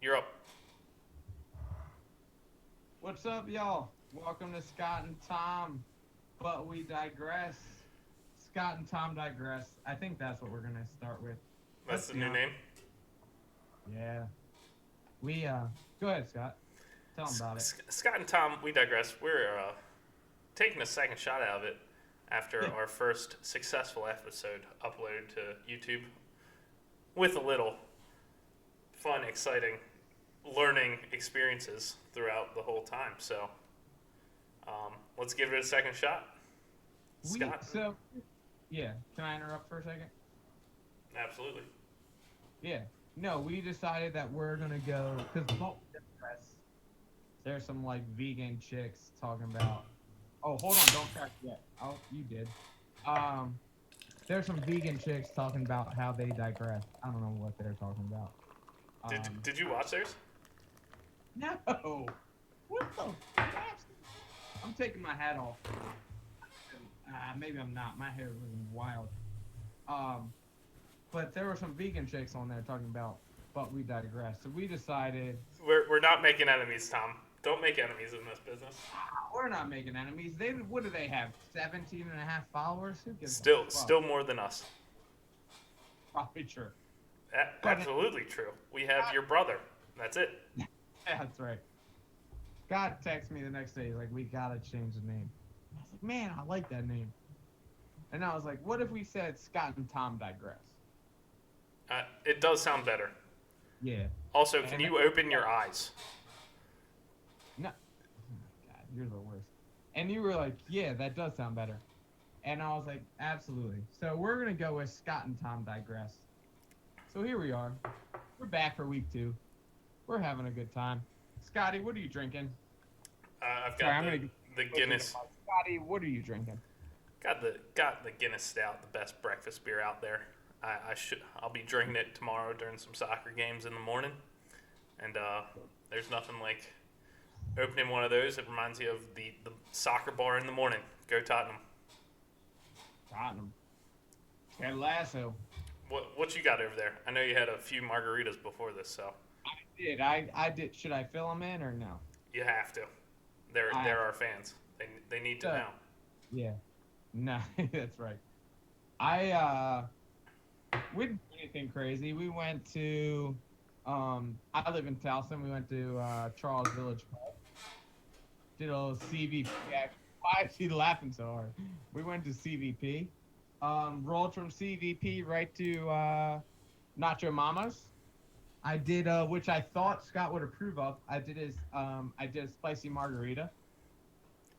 You're up. What's up, y'all? Welcome to Scott and Tom, but we digress. Scott and Tom digress. I think that's what we're gonna start with. That's Let's the be new honest. name. Yeah, we Go ahead, Scott. Tell them about it. Scott and Tom, we digress. We're taking a second shot out of it after our first successful episode uploaded to YouTube with a little fun, exciting learning experiences throughout the whole time. So let's give it a second shot. we Scott? so yeah. Can I interrupt for a second? Absolutely. Yeah. No, we decided that we're gonna go because there's some like vegan chicks talking about. Oh, hold on! Don't crack yet. Oh, you did. Um, there's some vegan chicks talking about how they digress. I don't know what they're talking about. Did you watch theirs? No. What the? I'm taking my hat off. Maybe I'm not. My hair was wild. Um, but there were some vegan chicks on there talking about, but we digress. So we decided We're not making enemies, Tom. Don't make enemies in this business. we're not making enemies. What do they have? 17 and a half followers? Who gives Still, a fuck? still more than us. Probably true. But Absolutely true. We have your brother. That's it. that's right. Scott texted me the next day. He's like, we gotta change the name. I was like, man, I like that name. And I was like, what if we said Scott and Tom digress? It does sound better. Yeah. Also, can And you open your eyes? no, oh my God, you're the worst. And you were like, yeah, that does sound better. And I was like, absolutely. So we're gonna go with Scott and Tom digress. So here we are. We're back for week 2. We're having a good time. Scotty, what are you drinking? I've Sorry, got I'm gonna the Guinness. Scotty, what are you drinking? Got the Guinness Stout, the best breakfast beer out there. I'll be drinking it tomorrow during some soccer games in the morning. And there's nothing like opening one of those. It reminds you of the soccer bar in the morning. Go Tottenham. Tottenham. Ted Lasso. What you got over there? I know you had a few margaritas before this, so I did. Should I fill them in or no? you have to. They're our fans. They need to Uh, know. yeah. No, that's right. We didn't do anything crazy. We went to I live in Towson. We went to Charles Village Pub. Did a little CVP. Why is he laughing so hard? We went to CVP. Rolled from CVP right to Nacho Mama's. I did which I thought Scott would approve of. I did a spicy margarita.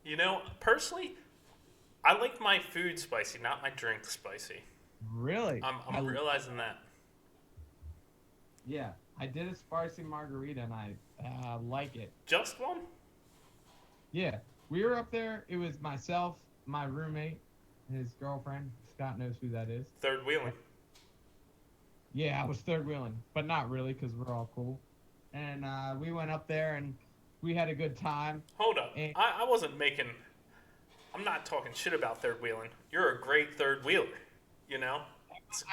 You know, personally, I like my food spicy, not my drink spicy. Really? I'm realizing that. Yeah, I did a spicy margarita and I like it. Just one? Yeah, we were up there. It was myself, my roommate, his girlfriend. Scott knows who that is. Third wheeling. Yeah, I was third wheeling, but not really because we're all cool. And we went up there and we had a good time. Hold up. And I wasn't making. I'm not talking shit about third wheeling. You're a great third wheeler. You know?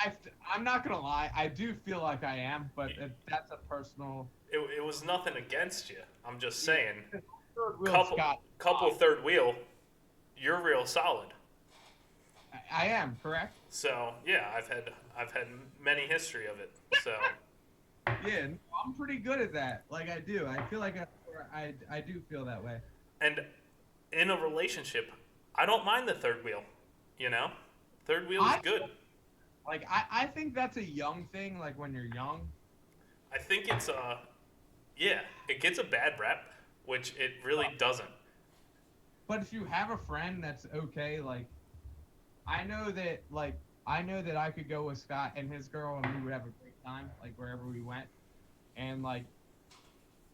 I, I'm not gonna lie, I do feel like I am, but that's a personal. It was nothing against you. I'm just saying. Third wheel, Couple, Scott. couple third wheel, you're real solid. I am correct. So yeah, I've had many history of it. So Yeah, no, I'm pretty good at that. Like I do. I feel like I do feel that way. and in a relationship, I don't mind the third wheel. You know, third wheel is I good. Like I think that's a young thing. Like when you're young. I think it's yeah, it gets a bad rep, which it really doesn't. But if you have a friend that's okay, like I know that I could go with Scott and his girl and we would have a great time, like wherever we went. And like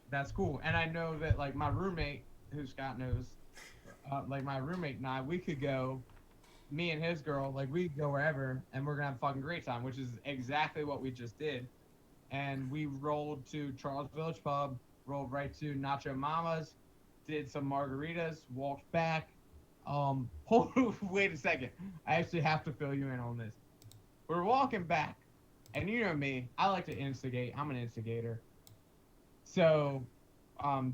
that's cool. And I know that like my roommate, who Scott knows, like my roommate and I, we could go, me and his girl, like we could go wherever and we're gonna have a fucking great time, which is exactly what we just did. And we rolled to Charles Village Pub, rolled right to Nacho Mama's, did some margaritas, walked back. Hold, wait a second. I actually have to fill you in on this. We're walking back, and you know me, I like to instigate. I'm an instigator. So,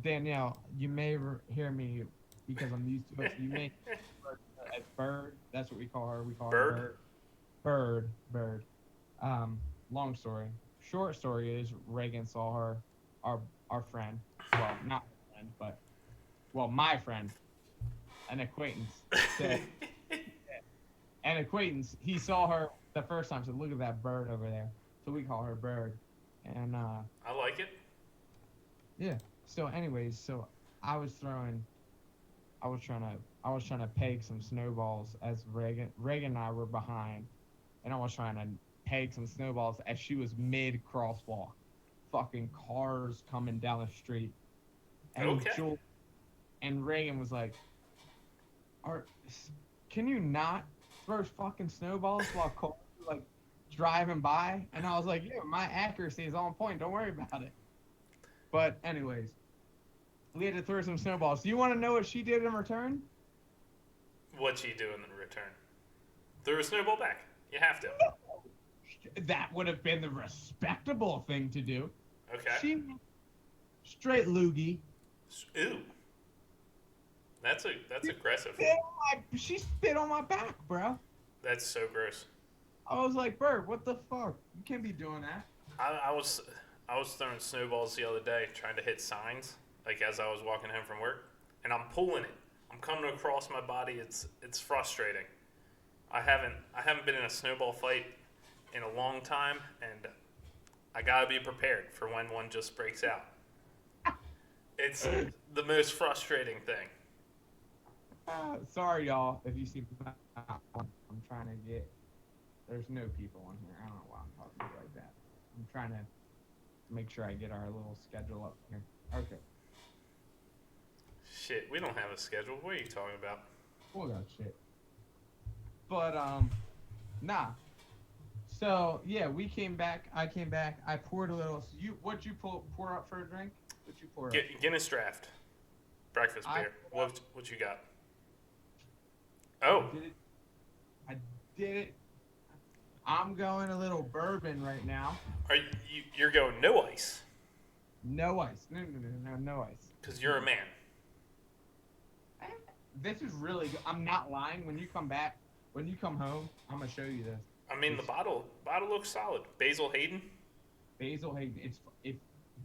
Danielle, you may hear me because I'm used to it. You may refer to her as Bird. That's what we call her. We call her Bird? Bird. Bird. Bird. Long story. Short story is Reagan saw her, our our friend. Well, not her friend, but well, my friend, an acquaintance. Said an acquaintance. He saw her the first time. Said, "Look at that bird over there." So we call her Bird. And I like it. yeah. So, anyways, so I was throwing. I was trying to peg some snowballs as Reagan and I were behind, and I was trying to peg some snowballs as she was mid crosswalk. Fucking cars coming down the street, and Okay. Joel and Reagan was like, "Are can you not throw fucking snowballs while cars are, like driving by?" And I was like, "Yeah, my accuracy is on point. Don't worry about it." But anyways, we had to throw some snowballs. Do you want to know what she did in return? What'd she do in return? Threw a snowball back. You have to. That would have been the respectable thing to do. Okay. She straight loogie. Ooh. That's aggressive. She spit on my back, bro. That's so gross. I was like, Bird, what the fuck? You can't be doing that. I was throwing snowballs the other day trying to hit signs, like as I was walking home from work, and I'm pulling it. I'm coming across my body. It's frustrating. I haven't been in a snowball fight in a long time, and I gotta be prepared for when one just breaks out. It's the most frustrating thing. Sorry, y'all, if you see. I'm trying to get. There's no people on here. I don't know why I'm talking to you like that. I'm trying to make sure I get our little schedule up here. Okay. Shit, we don't have a schedule. What are you talking about? We'll got shit. But nah. So yeah, we came back. I came back. I poured a little. So what you pour up for a drink? What you pour up? Guinness draft, breakfast I beer. What you got? Oh, did it. I did it. I'm going a little bourbon right now. you're going no ice No ice. No ice. because you're a man. Eh, This is really good. I'm not lying. When you come home, I'm gonna show you this. I mean, the It's bottle looks solid. Basil Hayden. Basil Hayden. It's if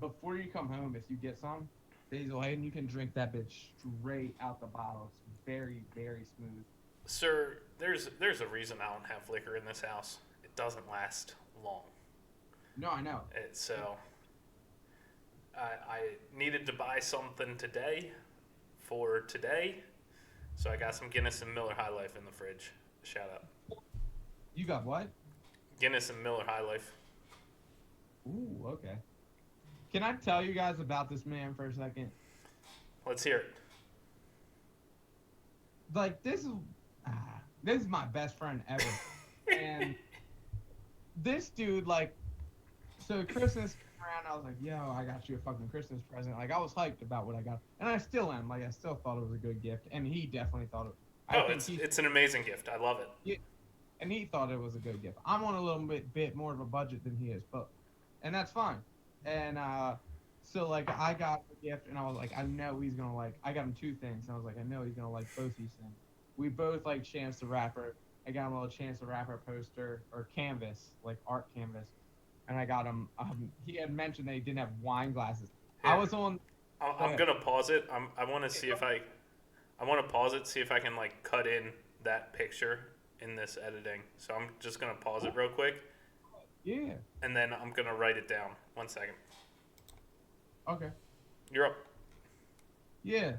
before you come home, if you get some Basil Hayden, you can drink that bitch straight out the bottle. It's very, very smooth. Sir, there's a reason I don't have liquor in this house. It doesn't last long. No, I know. So I needed to buy something today for today, so I got some Guinness and Miller High Life in the fridge. Shout out. You got what? Guinness and Miller High Life. Ooh, okay. Can I tell you guys about this man for a second? Let's hear it. Like this is my best friend ever, and this dude like, so Christmas came around. I was like, yo, I got you a fucking Christmas present. Like I was hyped about what I got, and I still am. Like I still thought it was a good gift, and he definitely thought it. I Oh, think it's an amazing gift. I love it. and he thought it was a good gift. I'm on a little bit more of a budget than he is, but and that's fine. And so like I got the gift, and I was like, I know he's gonna like. I got him two things, and I was like, I know he's gonna like both these things. We both like Chance the Rapper. I got him a little Chance the Rapper poster or canvas, like art canvas, and I got him. He had mentioned that he didn't have wine glasses. Here, I was on. I'm gonna pause it. I want to see if I want to pause it, see if I can like cut in that picture in this editing. So I'm just gonna pause it real quick, Yeah. and then I'm gonna write it down. 1 second. Okay. You're up. Yeah.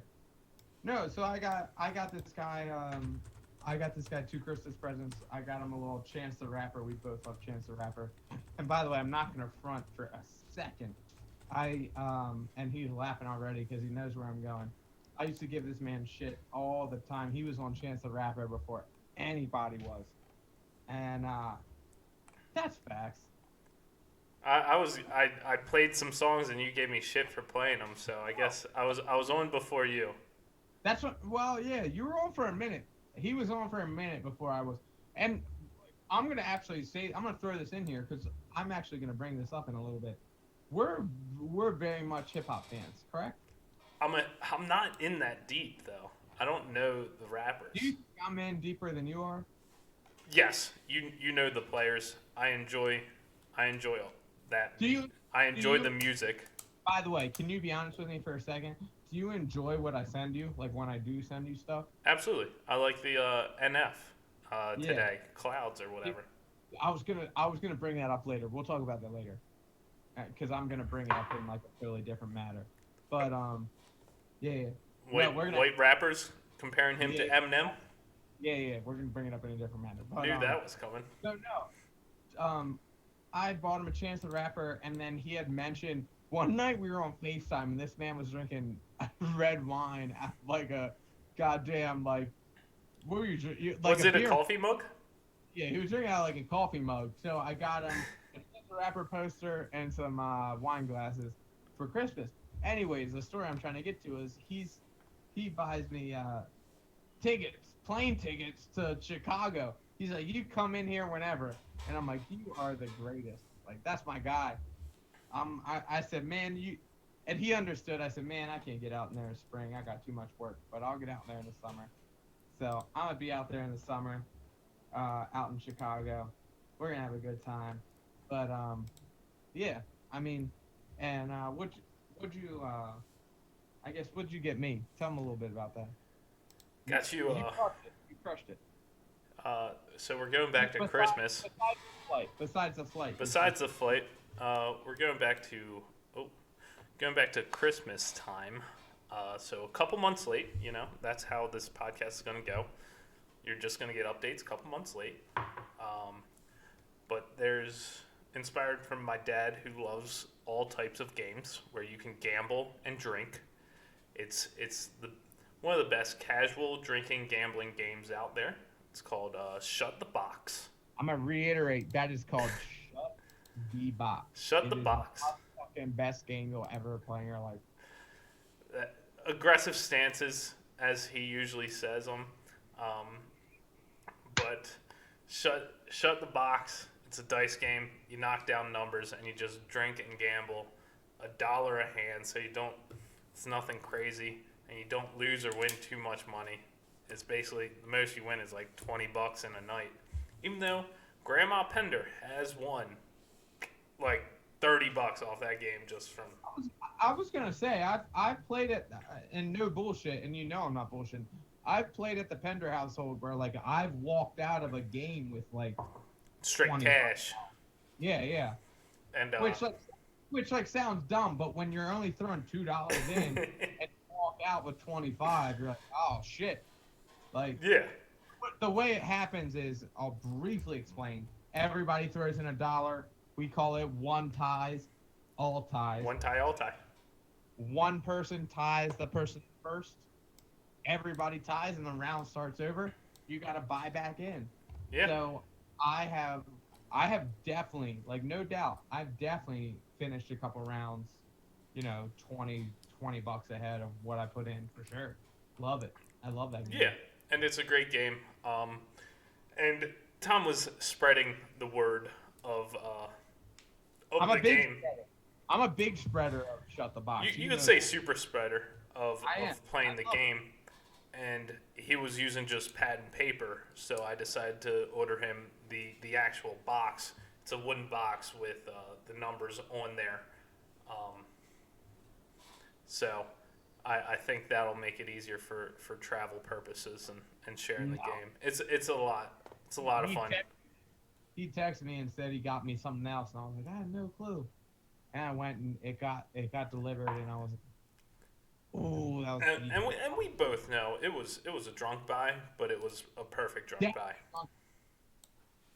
No, so I got this guy two Christmas presents. I got him a little Chance the Rapper. We both love Chance the Rapper. And by the way, I'm not gonna front for a second. And he's laughing already because he knows where I'm going. I used to give this man shit all the time. He was on Chance the Rapper before anybody was. And that's facts. I played some songs and you gave me shit for playing them, so I guess I was on before you. That's what. Well, yeah, you were on for a minute. He was on for a minute before I was. And I'm gonna actually say I'm gonna throw this in here because I'm actually gonna bring this up in a little bit. we're we're very much hip hop fans, correct? I'm not in that deep though. I don't know the Do you rappers. think I'm in deeper than you are? Yes, you know the players. I enjoy that. Do you I do enjoy the you music. by the way, can you be honest with me for a second? Do you enjoy what I send you? Like when I do send you stuff? Absolutely. I like the NF Yeah. today, clouds or It- whatever. I was gonna bring that up later. We'll talk about that later. Because I'm gonna bring it up in like a totally different matter. But yeah, yeah. No, White we're gonna white rappers comparing him yeah, to Eminem. yeah. We're gonna bring it up in a different matter. But Knew that was coming. no. I bought him a Chance the Rapper, and then he had mentioned one night we were on FaceTime, and this man was drinking red wine at like a goddamn like what were like Was a it a beer? coffee mug? Yeah, he was drinking out of like a coffee mug. So I got him a Chance the Rapper poster and some wine glasses for Christmas. Anyways, the story I'm trying to get to is he buys me tickets, plane tickets to Chicago. He's like, you come in here whenever, and I'm like, you are the greatest. Like that's my guy. I said, man, you, and he understood. I said, man, I can't get out in there in spring. I got too much work, but I'll get out there in the summer. So I'm gonna be out there in the summer, out in Chicago. We're gonna have a good time. But yeah, I mean, and would you I guess would you get me? Tell me a little bit about that. You Got you. you crushed it. You crushed it. So we're going back to Besides, Christmas. besides the flight. Besides the flight. You crushed Besides the flight, we're oh, going back to Christmas time. So a couple months late. That's how this podcast is going to go. You're just going to get updates a couple months late. But there's inspired from my dad who loves all types of games where you can gamble and drink. It's the one of the best casual drinking gambling games out there. It's called Shut the Box. I'm gonna reiterate. That is called Shut the Box. Shut It the is the Box. fucking best game you'll ever play in your life. Uh, Aggressive stances, as he usually says them. Um, but shut the box. It's a dice game. You knock down numbers and you just drink and gamble. $1 a hand, so you don't. It's nothing crazy, and you don't lose or win too much money. It's basically the most you win is like $20 in a night. Even though Grandma Pender has won like $30 off that game just from. I was gonna say I've played it and no bullshit, and you know I'm not bullshitting. I've played at the Pender household where like I've walked out of a game with like Straight 20 cash. Yeah, yeah. And Which sounds dumb, but when you're only throwing $2 in and you walk out with 25, you're like, oh shit. Like yeah, the way it happens is I'll briefly explain. Everybody throws in $1. We call it one ties, all ties. one tie, all tie. One person ties the person first. Everybody ties, and the round starts over. You got to buy back in. Yeah. So I have definitely, like, no doubt, I've definitely finished a couple rounds, 20 bucks ahead of what I put in for sure. Love it. I love that game. Yeah, and it's a great game. And Tom was spreading the word of I'm a the big game. spreader. I'm a big spreader of Shut the Box. You could say super spreader of I am. playing I the love game. And he was using just pad and paper, so I decided to order him the actual box. It's a wooden box with the numbers on there. So I think that'll make it easier for travel purposes and sharing the No. game. It's a lot. It's a lot of fun. He texted me and said he got me something else, and I was like, I had no clue. And I went and it got delivered, and I was like, oh, that was And we both know it was a drunk buy, but it was a perfect drunk buy.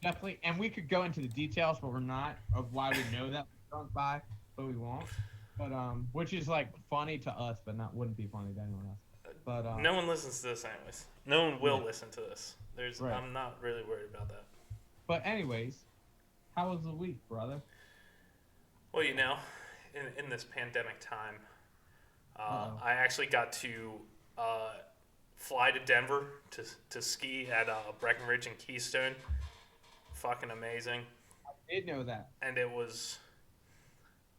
Definitely, and we could go into the details, but we're not, of why we know that was drunk by, but we won't. But which is like funny to us, but wouldn't be funny to anyone else. But No one listens to this anyways. No one will Yeah. listen to this. Right. I'm not really worried about that. But anyways, how was the week, brother? Well, in this pandemic time, Uh-oh. I actually got to fly to Denver to ski at Breckenridge and Keystone. Fucking amazing. I did know that. And it was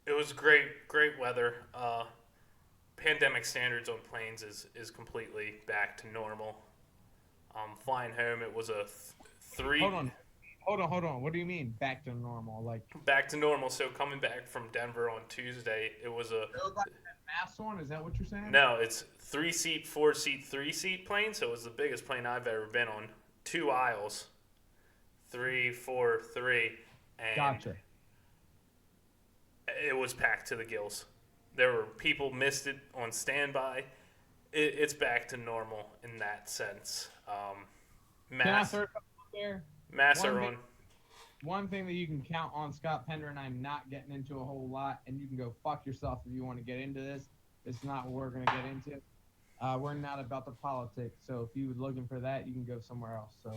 It was great weather. Pandemic standards on planes is completely back to normal. Flying home, it was a three Hold on, hold on. What do you mean back to normal? Like back to normal. So coming back from Denver on Tuesday, it was a nobody had masks on? Is that what you're saying? no, it's 3 seat, 4 seat, 3 seat plane. So it was the biggest plane I've ever been on. 2 aisles, three, four, three, and Gotcha. it was packed to the gills. There were people missed it on standby. It's back to normal in that sense. Can I Mass throw something out there? mass One are thing, on. one thing that you can count on Scott Pender and I'm not getting into a whole lot, and you can go fuck yourself if you want to get into this. It's not what we're gonna get into. We're not about the politics, so if you're looking for that, you can go somewhere else. So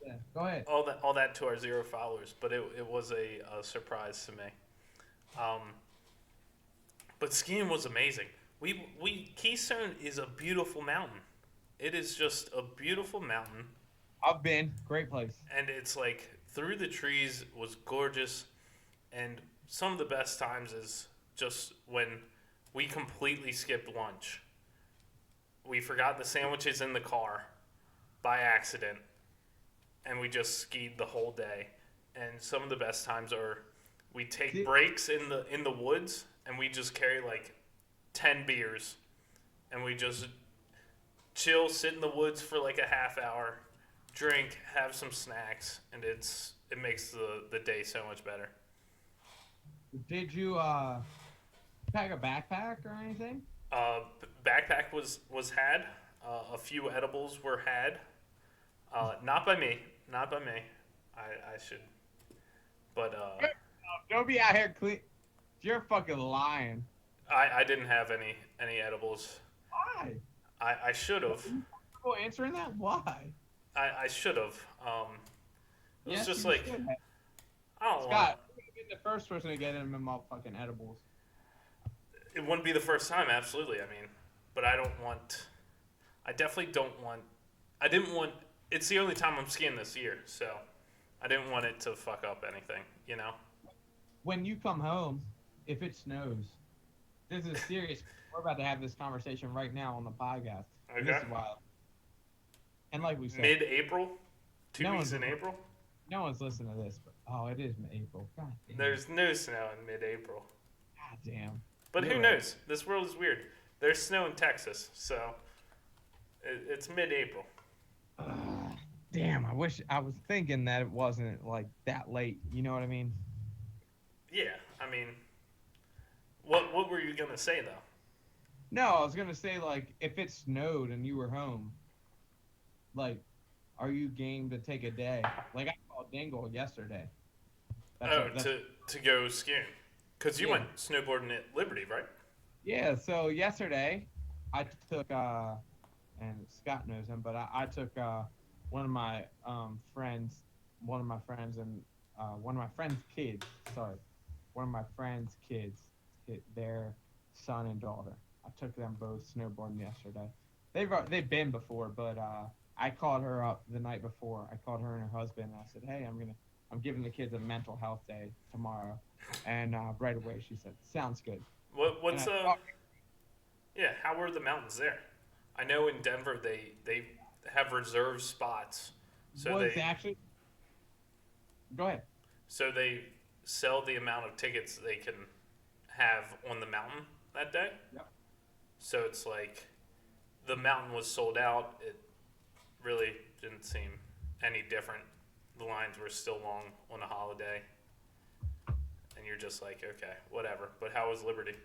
yeah, go ahead. All that to our 0 followers, but it was a surprise to me. Um, but skiing was amazing. We Keystone is a beautiful mountain. It is just a beautiful mountain, I've been. Great place. and it's like through the trees was gorgeous. And some of the best times is just when we completely skipped lunch. We forgot the sandwiches in the car by accident, and we just skied the whole day. And some of the best times are we take See, breaks in the woods, and we just carry like 10 beers, and we just chill, sit in the woods for like a half hour, drink, have some snacks, and it makes the day so much better. did you pack a backpack or anything? Uh, Backpack was had. A few edibles were had. Not by me. Not by me. I should. But Don't be out here clean. You're fucking lying. I didn't have any edibles. Why? I should have. People answering that? Why? I should have. It was Yes, just you like should have. I don't want. Scott, you're gonna be the first person to get him in motherfucking edibles. It wouldn't be the first time. Absolutely. I mean, but I don't want. I definitely don't want. I didn't want. It's the only time I'm skiing this year, so I didn't want it to fuck up anything. You know. When you come home, if it snows, this is serious. We're about to have this conversation right now on the podcast. And this Okay. is wild. And like we said, Mid-April. Two no weeks one's in April. no one's listening to this, but oh, it is April. God damn. There's no snow in mid-April. God damn. But You're who right. knows? This world is weird. There's snow in Texas, so it's mid-April. Damn, I wish I was thinking that it wasn't like that late. You know what I mean? Yeah, I mean, what were you gonna say though? No, I was gonna say like if it snowed and you were home, like, are you game to take a day? Like I called Dingle yesterday. Oh, That's to go skiing, cause you yeah. went snowboarding at Liberty, right? Yeah. So yesterday, I took and Scott knows him, but I took one of my friends, and one of my friends' kids. Sorry, one of my friends' kids, their son and daughter. I took them both snowboarding yesterday. They've been before, but I called her up the night before. I called her and her husband, and I said, "Hey, I'm giving the kids a mental health day tomorrow," and right away she said, "Sounds good." And What's I talked. yeah? How were the mountains there? I know in Denver they have reserved spots, so Was they actually go ahead. so they sell the amount of tickets they can have on the mountain that day. Yep. So it's like the mountain was sold out. It really didn't seem any different. The lines were still long on a holiday, and you're just like, okay, whatever. But how was Liberty?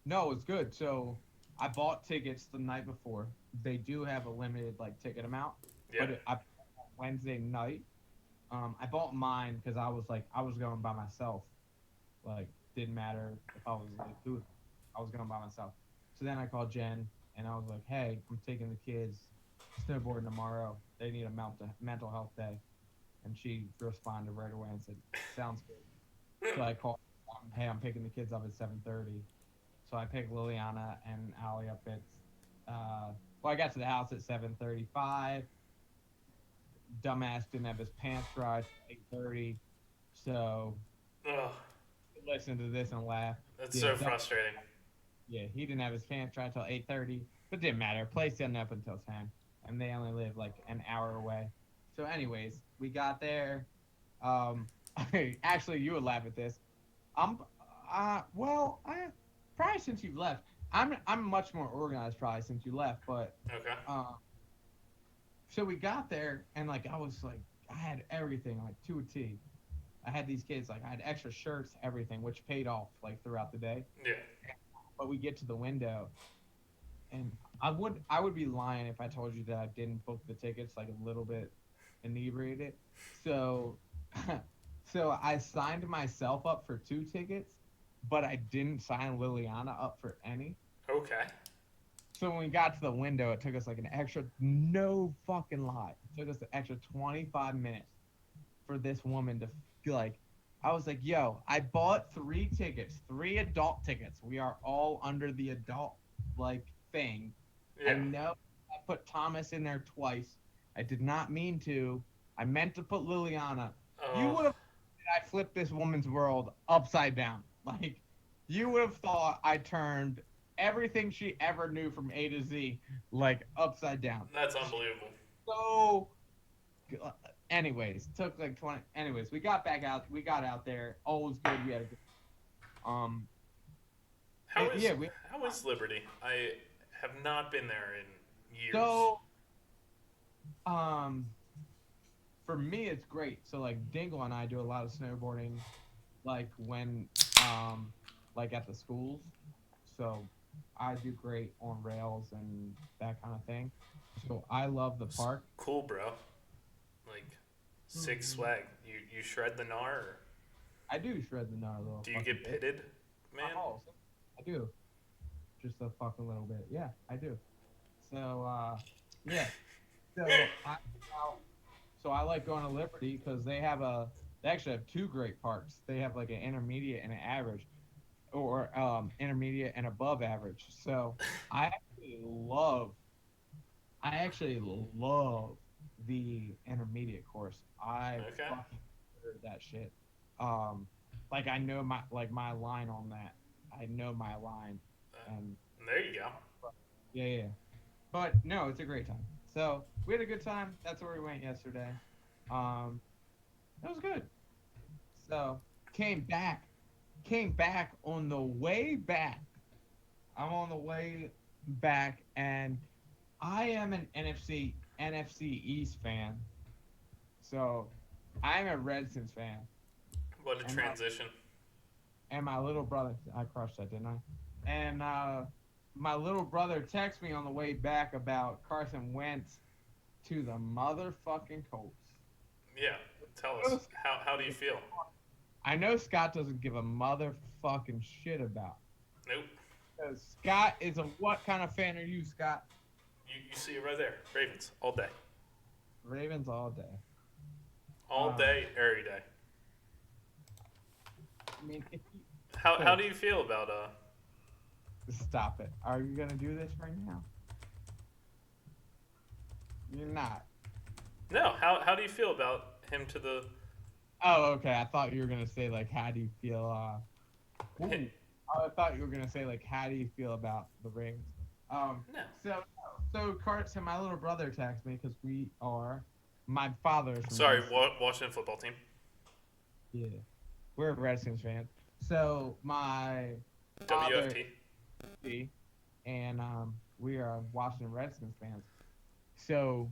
No, it's good. So I bought tickets the night before. They do have a limited like ticket amount, Yeah. I Wednesday night. I bought mine because I was going by myself. Like didn't matter if I was like who, I was going by myself. So then I called Jen and I was like, hey, I'm taking the kids snowboarding tomorrow. They need a mental health day, and she responded right away and said, sounds good. So I called, hey, I'm picking the kids up at 7:30. So I picked Liliana and Allie up at, well, I got to the house at 7:35. Dumbass didn't have his pants dry at 8:30. So Oh, Listen to this and laugh. that's Yeah, so frustrating. yeah, he didn't have his pants right till 8:30, but didn't matter. Place didn't up until 10, and they only live like an hour away. So, anyways, we got there. Um, actually, you would laugh at this. I'm, well, probably since you've left, I'm much more organized probably since you left, but Okay. uh, so we got there and like I was like I had everything like to a T. I had these kids like I had extra shirts, everything, which paid off like throughout the day. Yeah. But we get to the window, and I would be lying if I told you that I didn't book the tickets like a little bit inebriated. So so I signed myself up for 2 tickets, but I didn't sign Liliana up for any. Okay. So when we got to the window, it took us like an extra no fucking lie. It took us an extra 25 minutes for this woman to be like, I was like, yo, I bought 3 tickets, 3 adult tickets. We are all under the adult like thing. I Yeah. know I put Thomas in there twice. I did not mean to. I meant to put Liliana. You Oh, would have I flipped this woman's world upside down. Like you would have thought I turned everything she ever knew from A to Z like upside down. that's unbelievable. So anyways, took like 20. Anyways, we got back out. We got out there. All was good. We had a good. Um. How is Yeah. We. how is Liberty? I have not been there in years. So. Um. For me, it's great. So like Dingle and I do a lot of snowboarding, like when like at the schools. So I do great on rails and that kind of thing. So I love the park. Cool, bro. Like sick swag. You shred the gnar. Or I do shred the gnar a little. do you fucking get bit. pitted, man? Oh, I do. Just a fucking little bit. Yeah, I do. So yeah. So I so I like going to Liberty because they actually have 2 great parks. They have like an intermediate and an average, or intermediate and above average. So I actually love I actually love the intermediate course. I Okay. fucking heard that shit. Um, like I know my line on that. I know my line, Uh, and there you go. yeah, yeah. But no, it's a great time. So we had a good time. That's where we went yesterday. Um, it was good. So came back on the way back. I'm on the way back, and I am an NFC East fan. So I'm a Redskins fan, What a and my transition. little brother. I crushed that, didn't I? And my little brother texted me on the way back about Carson Wentz to the motherfucking Colts. Yeah. Tell us how do you feel? I know Scott doesn't give a motherfucking shit about. Nope. Because Scott is a what kind of fan are you, Scott? You see it right there. Ravens all day, Ravens all day. all Um, day, every day. I mean, if you, How do you feel about stop it. Are you gonna do this right now? You're not. No, how do you feel about him to the Oh, okay. I thought you were gonna say like, how do you feel? Ooh, I thought you were gonna say like, how do you feel about the Ravens? no. So Carson, my little brother texted me because my father's from Sorry, DC. Washington football team. Yeah, we're Redskins fans. So my father WFT. and we are Washington Redskins fans. So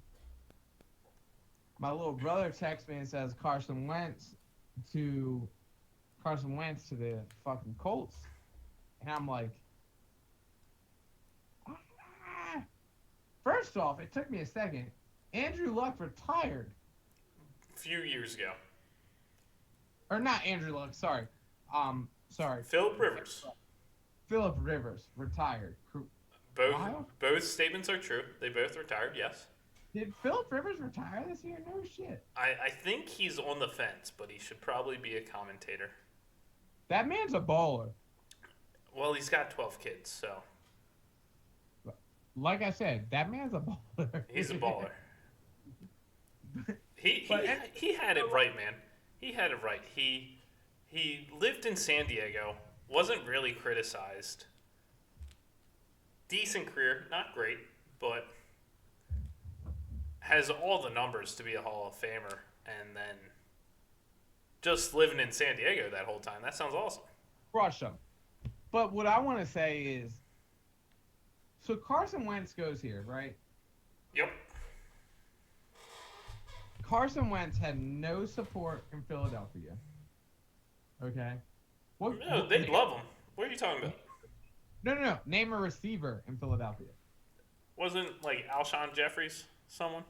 my little brother texts me and says to Carson Wentz to the fucking Colts, and I'm like, ah. First off, it took me a second. Andrew Luck retired, Few years ago. or not Andrew Luck? Sorry, Philip Rivers. Philip Rivers retired. Both Wow. both statements are true. They both retired. Yes. Did Philip Rivers retire this year? No shit. I think he's on the fence, but he should probably be a commentator. That man's a baller. Well, he's got 12 kids, so Like I said, that man's a baller. he's a baller. He But he, he had it right, man. He had it right. He He lived in San Diego, wasn't really criticized. Decent career, not great, but has all the numbers to be a Hall of Famer, and then just living in San Diego that whole time. That sounds awesome. Crush him. But what I want to say is, so Carson Wentz goes here, right? Yep. Carson Wentz had no support in Philadelphia. Okay? No, they love him. What are you talking about? No. Name a receiver in Philadelphia. Wasn't, like, Alshon Jeffries someone?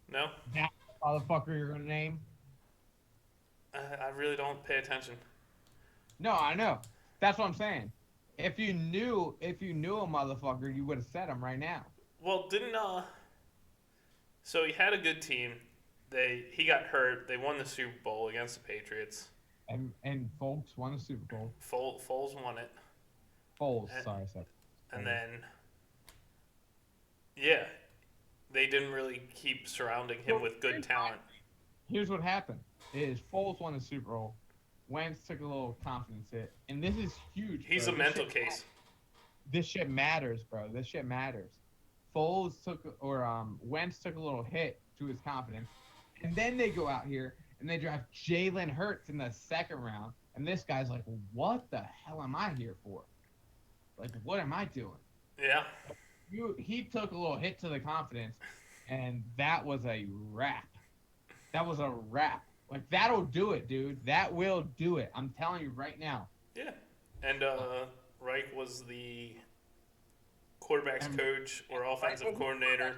No? That motherfucker you're going to name? I really don't pay attention. No, I know. That's what I'm saying. If you knew a motherfucker, you would have said him right now. Well, so he had a good team. He got hurt. They won the Super Bowl against the Patriots. And Foles won the Super Bowl. Foles won it. Sorry. And then, yeah, they didn't really keep surrounding him with good talent. Here's what happened: is Foles won the Super Bowl. Wentz took a little confidence hit, and this is huge. He's a mental case. This shit matters, bro. This shit matters. Wentz took a little hit to his confidence, and then they go out here and they draft Jalen Hurts in the second round, and this guy's like, "What the hell am I here for? Like, what am I doing?" Yeah. He took a little hit to the confidence, and that was a wrap. Like, that'll do it, dude. That will do it. I'm telling you right now. Yeah. And Reich was the quarterback's coach or offensive coordinator.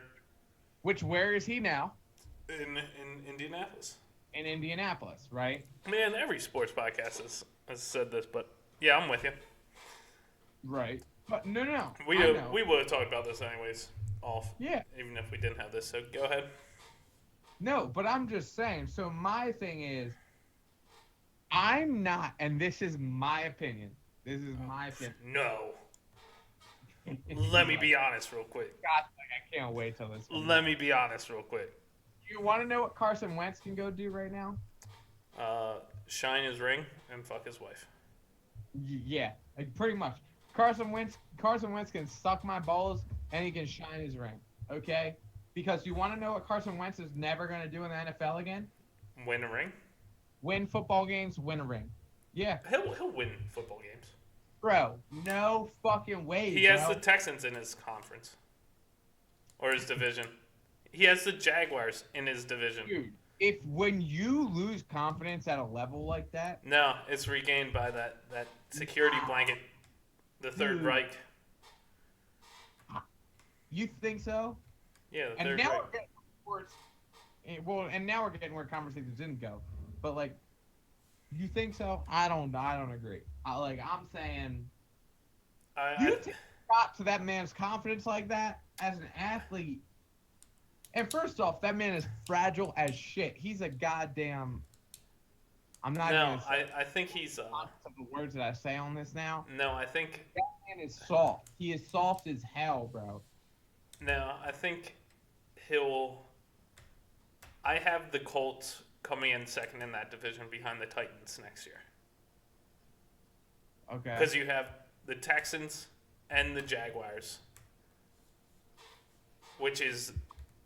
Where is he now? In Indianapolis. In Indianapolis, right? Man, every sports podcast has said this, but yeah, I'm with you. Right. But no. We would have talked about this anyways, Yeah. Even if we didn't have this, so go ahead. No, but I'm just saying. So my thing is, I'm not, and this is my opinion. No. Let me be honest real quick. God, I can't wait till this. Let me be honest real quick. You want to know what Carson Wentz can go do right now? Shine his ring and fuck his wife. Yeah, like pretty much. Carson Wentz can suck my balls and he can shine his ring. Okay? Because you want to know what Carson Wentz is never going to do in the NFL again? Win a ring? Win football games, win a ring. Yeah. He'll win football games. Bro, no fucking way. He has the Texans in his conference. Or his division. He has the Jaguars in his division. Dude, when you lose confidence at a level like that... No, it's regained by that security blanket. The Third Reich. You think so? Yeah, the and Third now Reich. We're getting sports. Well, and now we're getting where conversations didn't go. But like, you think so? I don't agree. I'm saying, you take a shot to that man's confidence like that as an athlete. And first off, that man is fragile as shit. He's a goddamn. I'm not. No, I think he's. Some of the words that I say on this now. No, I think that man is soft. He is soft as hell, bro. No, I think he'll. I have the Colts coming in second in that division behind the Titans next year. Okay. Because you have the Texans and the Jaguars, which is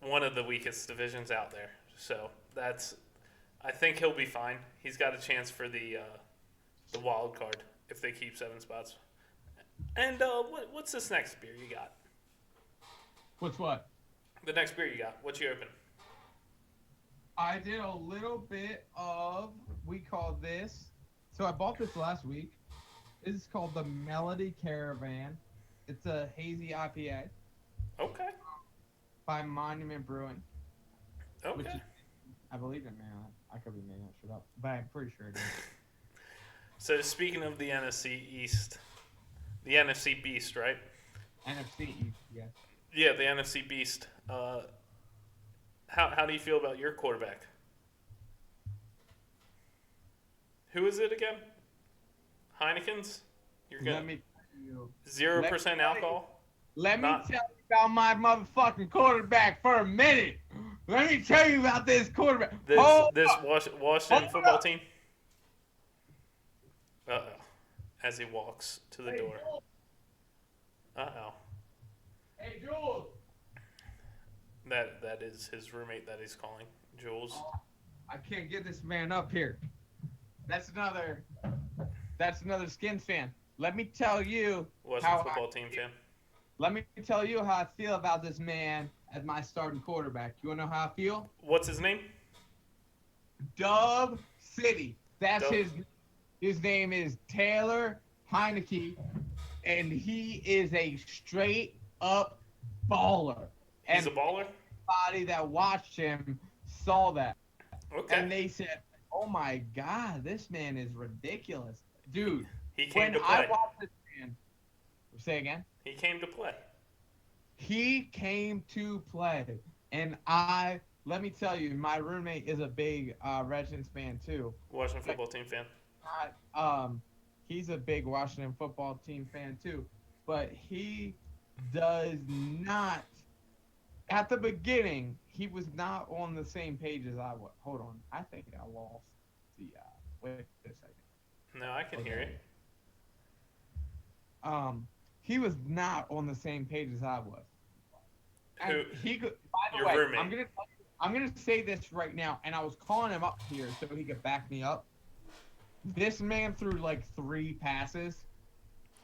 one of the weakest divisions out there. So I think he'll be fine. He's got a chance for the wild card if they keep 7 spots. And what's this next beer you got? What's what? The next beer you got. What you open? I did a little bit of, we call this, so I bought this last week. This is called the Melody Caravan. It's a hazy IPA. Okay. By Monument Brewing. Okay. Which is, I believe it, man. I could be making that shit up, but I'm pretty sure it is. So speaking of the NFC East, the NFC Beast, right? NFC East, yeah. Yeah, the NFC Beast. How do you feel about your quarterback? Who is it again? Heineken's? You're Let good. me tell you. 0% alcohol? Let me tell you about my motherfucking quarterback for a minute. Let me tell you about this quarterback. This Washington Hold football up. team. Uh-oh. As he walks to the Hey, door. Jules. Uh-oh. Hey, Jules. That is his roommate that he's calling, Jules. Oh, I can't get this man up here. That's another Skins fan. Let me tell you Washington how football team fan. Let me tell you how I feel about this man as my starting quarterback. You wanna know how I feel? What's his name? Dub City. That's Dub. his name is Taylor Heineke, and he is a straight up baller. He's And a baller? everybody that watched him saw that. Okay. And they said, "Oh my God, this man is ridiculous, dude." He came to play. I watched this man, say again. He came to play. He came to play, and let me tell you, my roommate is a big Redskins fan too. Washington football team fan. He's a big Washington football team fan too, but he does not. At the beginning, he was not on the same page as I was. Hold on, I think I lost the. Wait a second. No, I can hear it. He was not on the same page as I was. Who? He could. By the Your way, roommate. I'm gonna say this right now, and I was calling him up here so he could back me up. This man threw like 3 passes.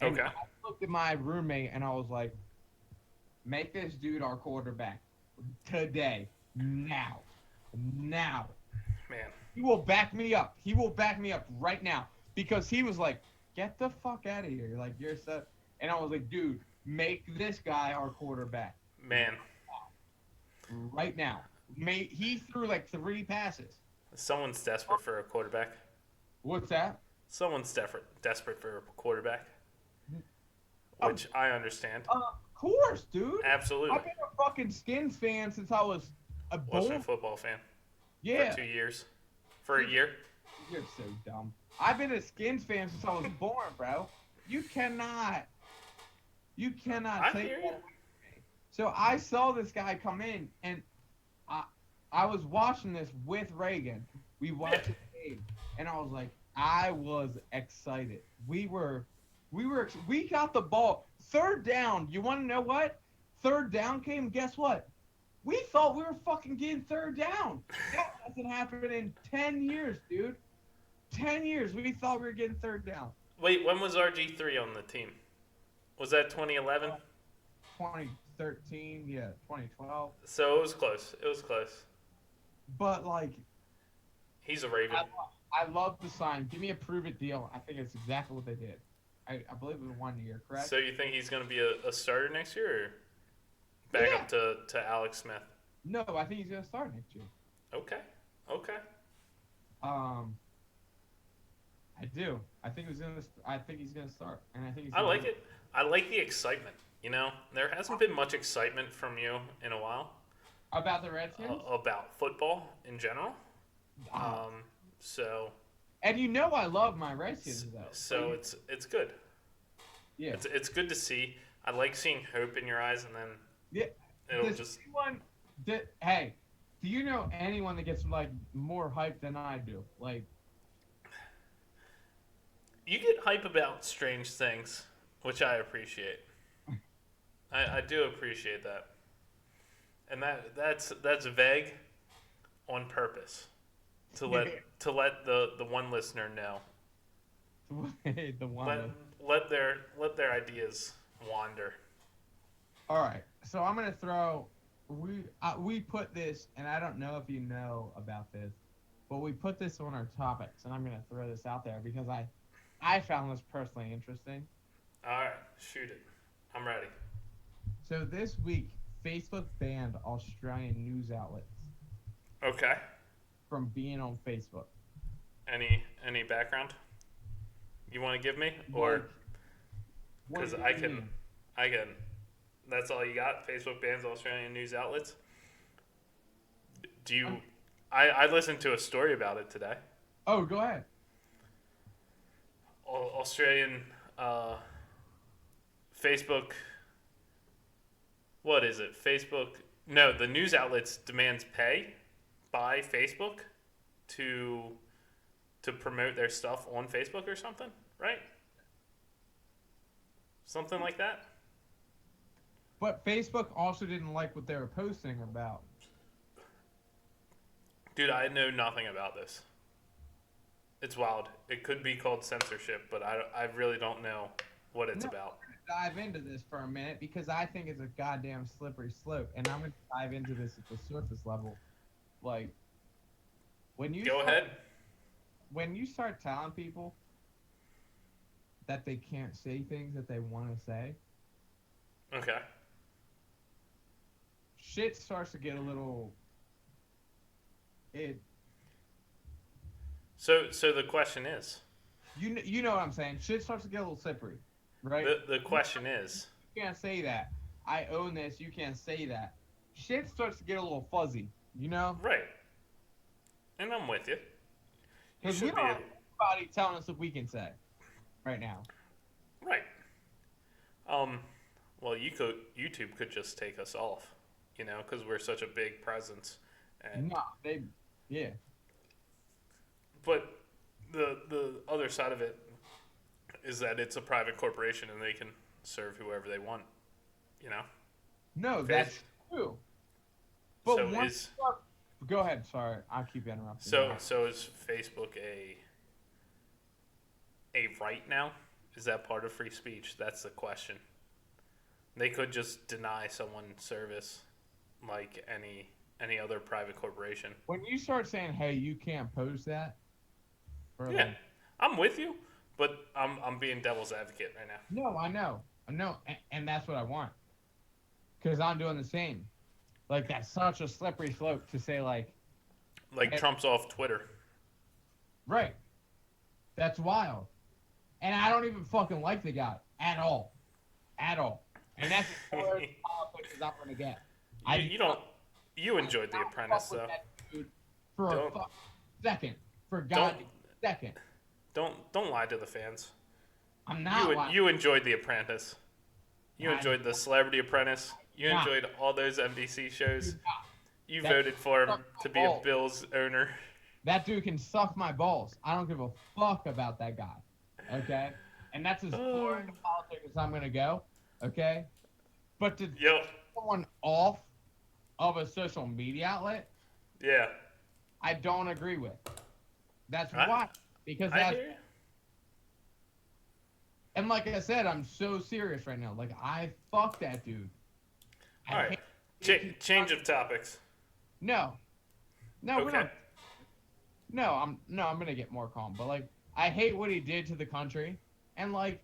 And Okay. I looked at my roommate and I was like, "Make this dude our quarterback today, now." Man. He will back me up. He will back me up right now because he was like, "Get the fuck out of here! Like you're so." And I was like, "Dude, make this guy our quarterback Man. right now." He threw like 3 passes. Someone's desperate for a quarterback. What's that? Someone's desperate for a quarterback. Which I understand. Of course, dude. Absolutely. I've been a fucking Skins fan since I was a Washington born. football fan. Yeah. For 2 years. For a year. You're so dumb. I've been a Skins fan since I was born, bro. You cannot I say hear you. that. So I saw this guy come in, and I was watching this with Reagan. We watched the game, and I was like, I was excited. We got the ball. 3rd down. You want to know what? 3rd down came. Guess what? We thought we were fucking getting 3rd down. That hasn't happened in 10 years, dude. 10 years. We thought we were getting 3rd down. Wait, when was RG3 on the team? Was that 2011? 2013, yeah, 2012. So it was close. It was close. But like, He's a Raven. I love the sign. Give me a prove it deal. I think it's exactly what they did. I believe it was 1 year, correct? So you think he's going to be a starter next year, or back up to Alex Smith? No, I think he's gonna start next year. Okay. I do. I think he's gonna start, and I think he's. I like it. I like the excitement. You know, there hasn't been much excitement from you in a while About the Redskins. about football in general. So. And you know I love my Redskins though. So it's good. Yeah. It's good to see. I like seeing hope in your eyes, and then it'll just. Hey, do you know anyone that gets like more hype than I do? Like. You get hype about strange things, which I appreciate. I do appreciate that, and that's vague, on purpose, to let the one listener know. The one. Let their ideas wander. All right, so I'm gonna throw. We put this, and I don't know if you know about this, but we put this on our topics, and I'm gonna throw this out there because I found this personally interesting. All right, shoot it. I'm ready. So this week, Facebook banned Australian news outlets Okay. from being on Facebook. Any background you want to give me, or because I can. That's all you got? Facebook bans Australian news outlets. Do you? I listened to a story about it today. Oh, go ahead. Australian Facebook. What is it? Facebook No, the news outlets demands pay by Facebook to promote their stuff on Facebook or something, right? Something like that. But Facebook also didn't like what they were posting about. Dude, I know nothing about this. It's wild. It could be called censorship, but I really don't know what it's No, about. I'm gonna dive into this for a minute because I think it's a goddamn slippery slope, and I'm gonna dive into this at the surface level. Like when you Go start, ahead. when you start telling people that they can't say things that they want to say, Okay. shit starts to get a little. It So the question is, you know what I'm saying? Shit starts to get a little slippery, right? the question is, You can't say that. I own this. You can't say that. Shit starts to get a little fuzzy, you know? right? And I'm with you. You Because we should don't be have anybody telling us what we can say right now. right. Well, YouTube could just take us off, because we're such a big presence, and No, yeah. but the other side of it is that it's a private corporation and they can serve whoever they want, you know. No, Okay. that's true. But So once go ahead. Sorry, I keep interrupting. so is Facebook a right now? Is that part of free speech? That's the question. They could just deny someone service like any other private corporation. When you start saying, "Hey, you can't post that," or Yeah, like, I'm with you, but I'm being devil's advocate right now. no, I know, and that's what I want. Because I'm doing the same. Like that's such a slippery slope to say like, Like hey, Trump's off Twitter. right. That's wild. And I don't even fucking like the guy at all. At all. And that's as far as politics as I'm going to get. You don't. You enjoyed The Apprentice, though. For Don't- a second. For Don't God second. don't lie to the fans. I'm not lying. You enjoyed The Apprentice. You I- enjoyed The Celebrity Apprentice. You Nah. enjoyed all those NBC shows. You That voted for him sucked to my be a balls. Bills owner. That dude can suck my balls. I don't give a fuck about that guy. Okay? And that's as far into politics as I'm going to go. Okay? But to Yep. take someone off of a social media outlet, Yeah. I don't agree with. That's I- why. Because I that's. hear you. And like I said, I'm so serious right now. Like, I fuck that dude. I All right. hate- Change of topics. No. No, we're Okay. not. No, I'm gonna get more calm. But like, I hate what he did to the country, and like,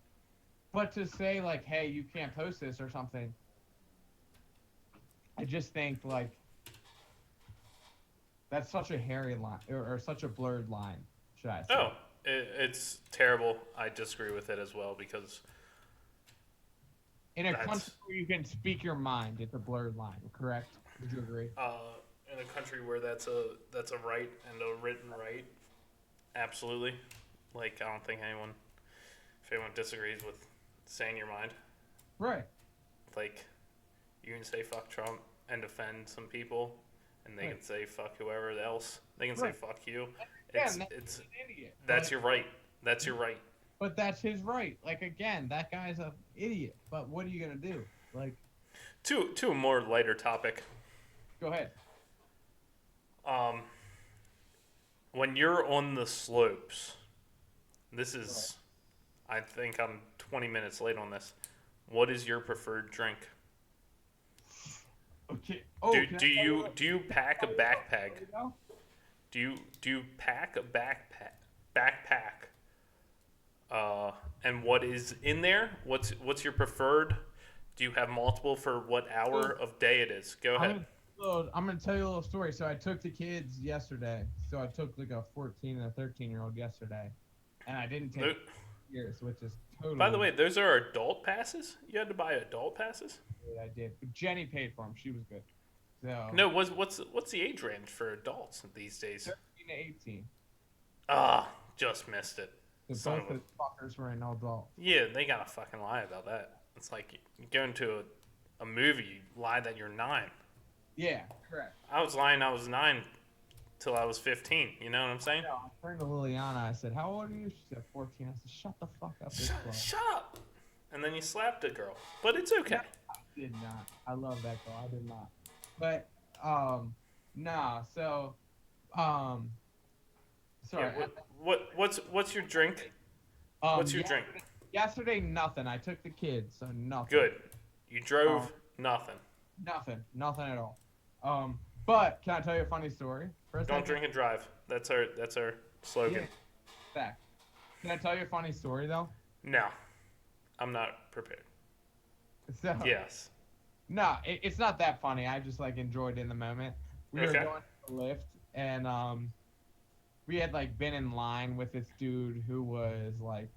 but to say like, hey, you can't post this or something. I just think like that's such a hairy line or such a blurred line, should I say? Oh, it's terrible. I disagree with it as well because In a that's- country where you can speak your mind, it's a blurred line. Correct? Would you agree? in a country where that's a right and a written right, absolutely. Like I don't think if anyone disagrees with saying your mind, Right. like you can say fuck Trump and defend some people, and they Right. can say fuck whoever else. They can Right. say fuck you. Again, It's an idiot. that's your right. That's your right. But that's his right. Like again, that guy's an idiot. But what are you gonna do? Like, To a more lighter topic. go ahead. When you're on the slopes, this is, I think I'm 20 minutes late on this. What is your preferred drink? Okay. Oh, Do can I do tell you what- do you pack a backpack? There we go. Do you pack a backpack? And what is in there? What's your preferred? Do you have multiple for what hour of day it is? Go ahead. I'm gonna tell you a little story. So I took the kids yesterday. So I took like a 14 and a 13-year-old yesterday, and I didn't take years, which is totally. By the way, those are adult passes. You had to buy adult passes. I did. But Jenny paid for them. She was good. So No, what's the age range for adults these days? 13 to 18. Just missed it. So Son both of a- those fuckers were an adult. Yeah, they gotta fucking lie about that. It's like you go into a movie, you lie that you're 9. Yeah, correct. I was lying. I was 9 till I was 15. You know what I'm saying? No, I turned to Liliana. I said, "How old are you?" She said, 14. I said, "Shut the fuck up, it's 12." Shut up. And then you slapped a girl, but it's okay. No, I did not. I love that girl. I did not. But nah. So um, Yeah. sorry. What's your drink? What's your drink? Yesterday nothing. I took the kids, so nothing. Good. You drove nothing. Nothing at all. But can I tell you a funny story? For a Don't second? drink and drive. That's our slogan. Yeah. Fact. Can I tell you a funny story though? No, I'm not prepared. So Yes. no, it's not that funny. I just like enjoyed it in the moment. We were Okay. going to the lift, and we had like been in line with this dude who was like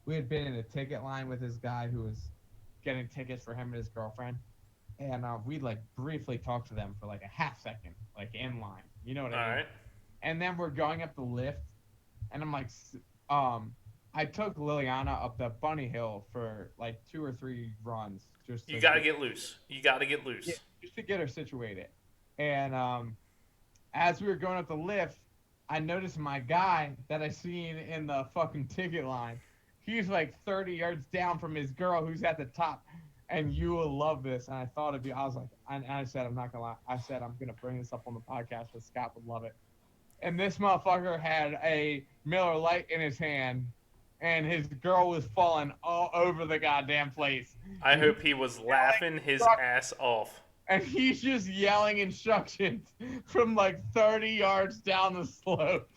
we had been in a ticket line with this guy who was getting tickets for him and his girlfriend, and we like briefly talked to them for like a half second, like in line. You know what I mean? All right. And then we're going up the lift, and I'm like, I took Liliana up the bunny hill for like 2 or 3 runs. Just You gotta get loose. You gotta get loose. yeah, just to get her situated. And as we were going up the lift, I noticed my guy that I seen in the fucking ticket line. He's like 30 yards down from his girl who's at the top. And you will love this. And I thought of you. I was like, I said, I'm not gonna lie. I said I'm gonna bring this up on the podcast, but Scott would love it. And this motherfucker had a Miller Lite in his hand, and his girl was falling all over the goddamn place. I hope he was laughing his ass off. And he's just yelling instructions from like 30 yards down the slope.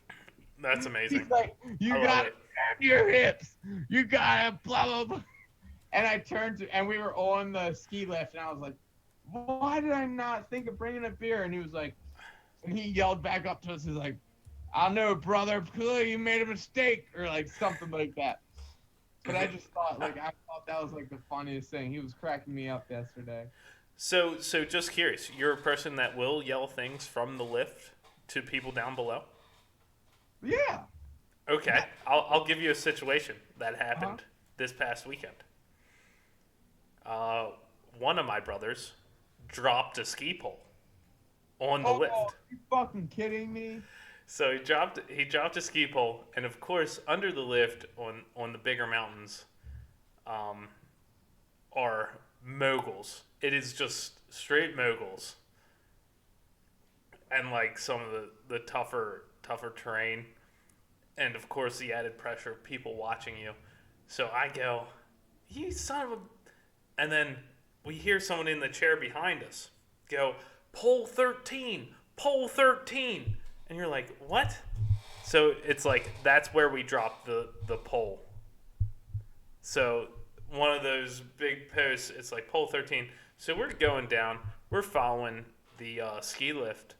That's amazing. He's like, you gotta grab your hips. You gotta blah, blah, blah. And I turned to, and we were on the ski lift, and I was like, why did I not think of bringing a beer? And he was like, and he yelled back up to us, he's like, I know, brother, clearly you made a mistake, or like something like that. But I just thought, like, I thought that was like the funniest thing. He was cracking me up yesterday. So just curious, you're a person that will yell things from the lift to people down below? Yeah. Okay, I'll give you a situation that happened this past weekend. One of my brothers dropped a ski pole on the lift. Are you fucking kidding me? So he dropped a ski pole, and of course, under the lift on the bigger mountains, are moguls. It is just straight moguls, and like some of the tougher terrain, and of course the added pressure of people watching you. So I go, you son of a, and then we hear someone in the chair behind us go, pole 13, pole 13. And you're like, what? So it's like, that's where we dropped the pole. So one of those big posts, it's like pole 13. So we're going down, we're following the ski lift,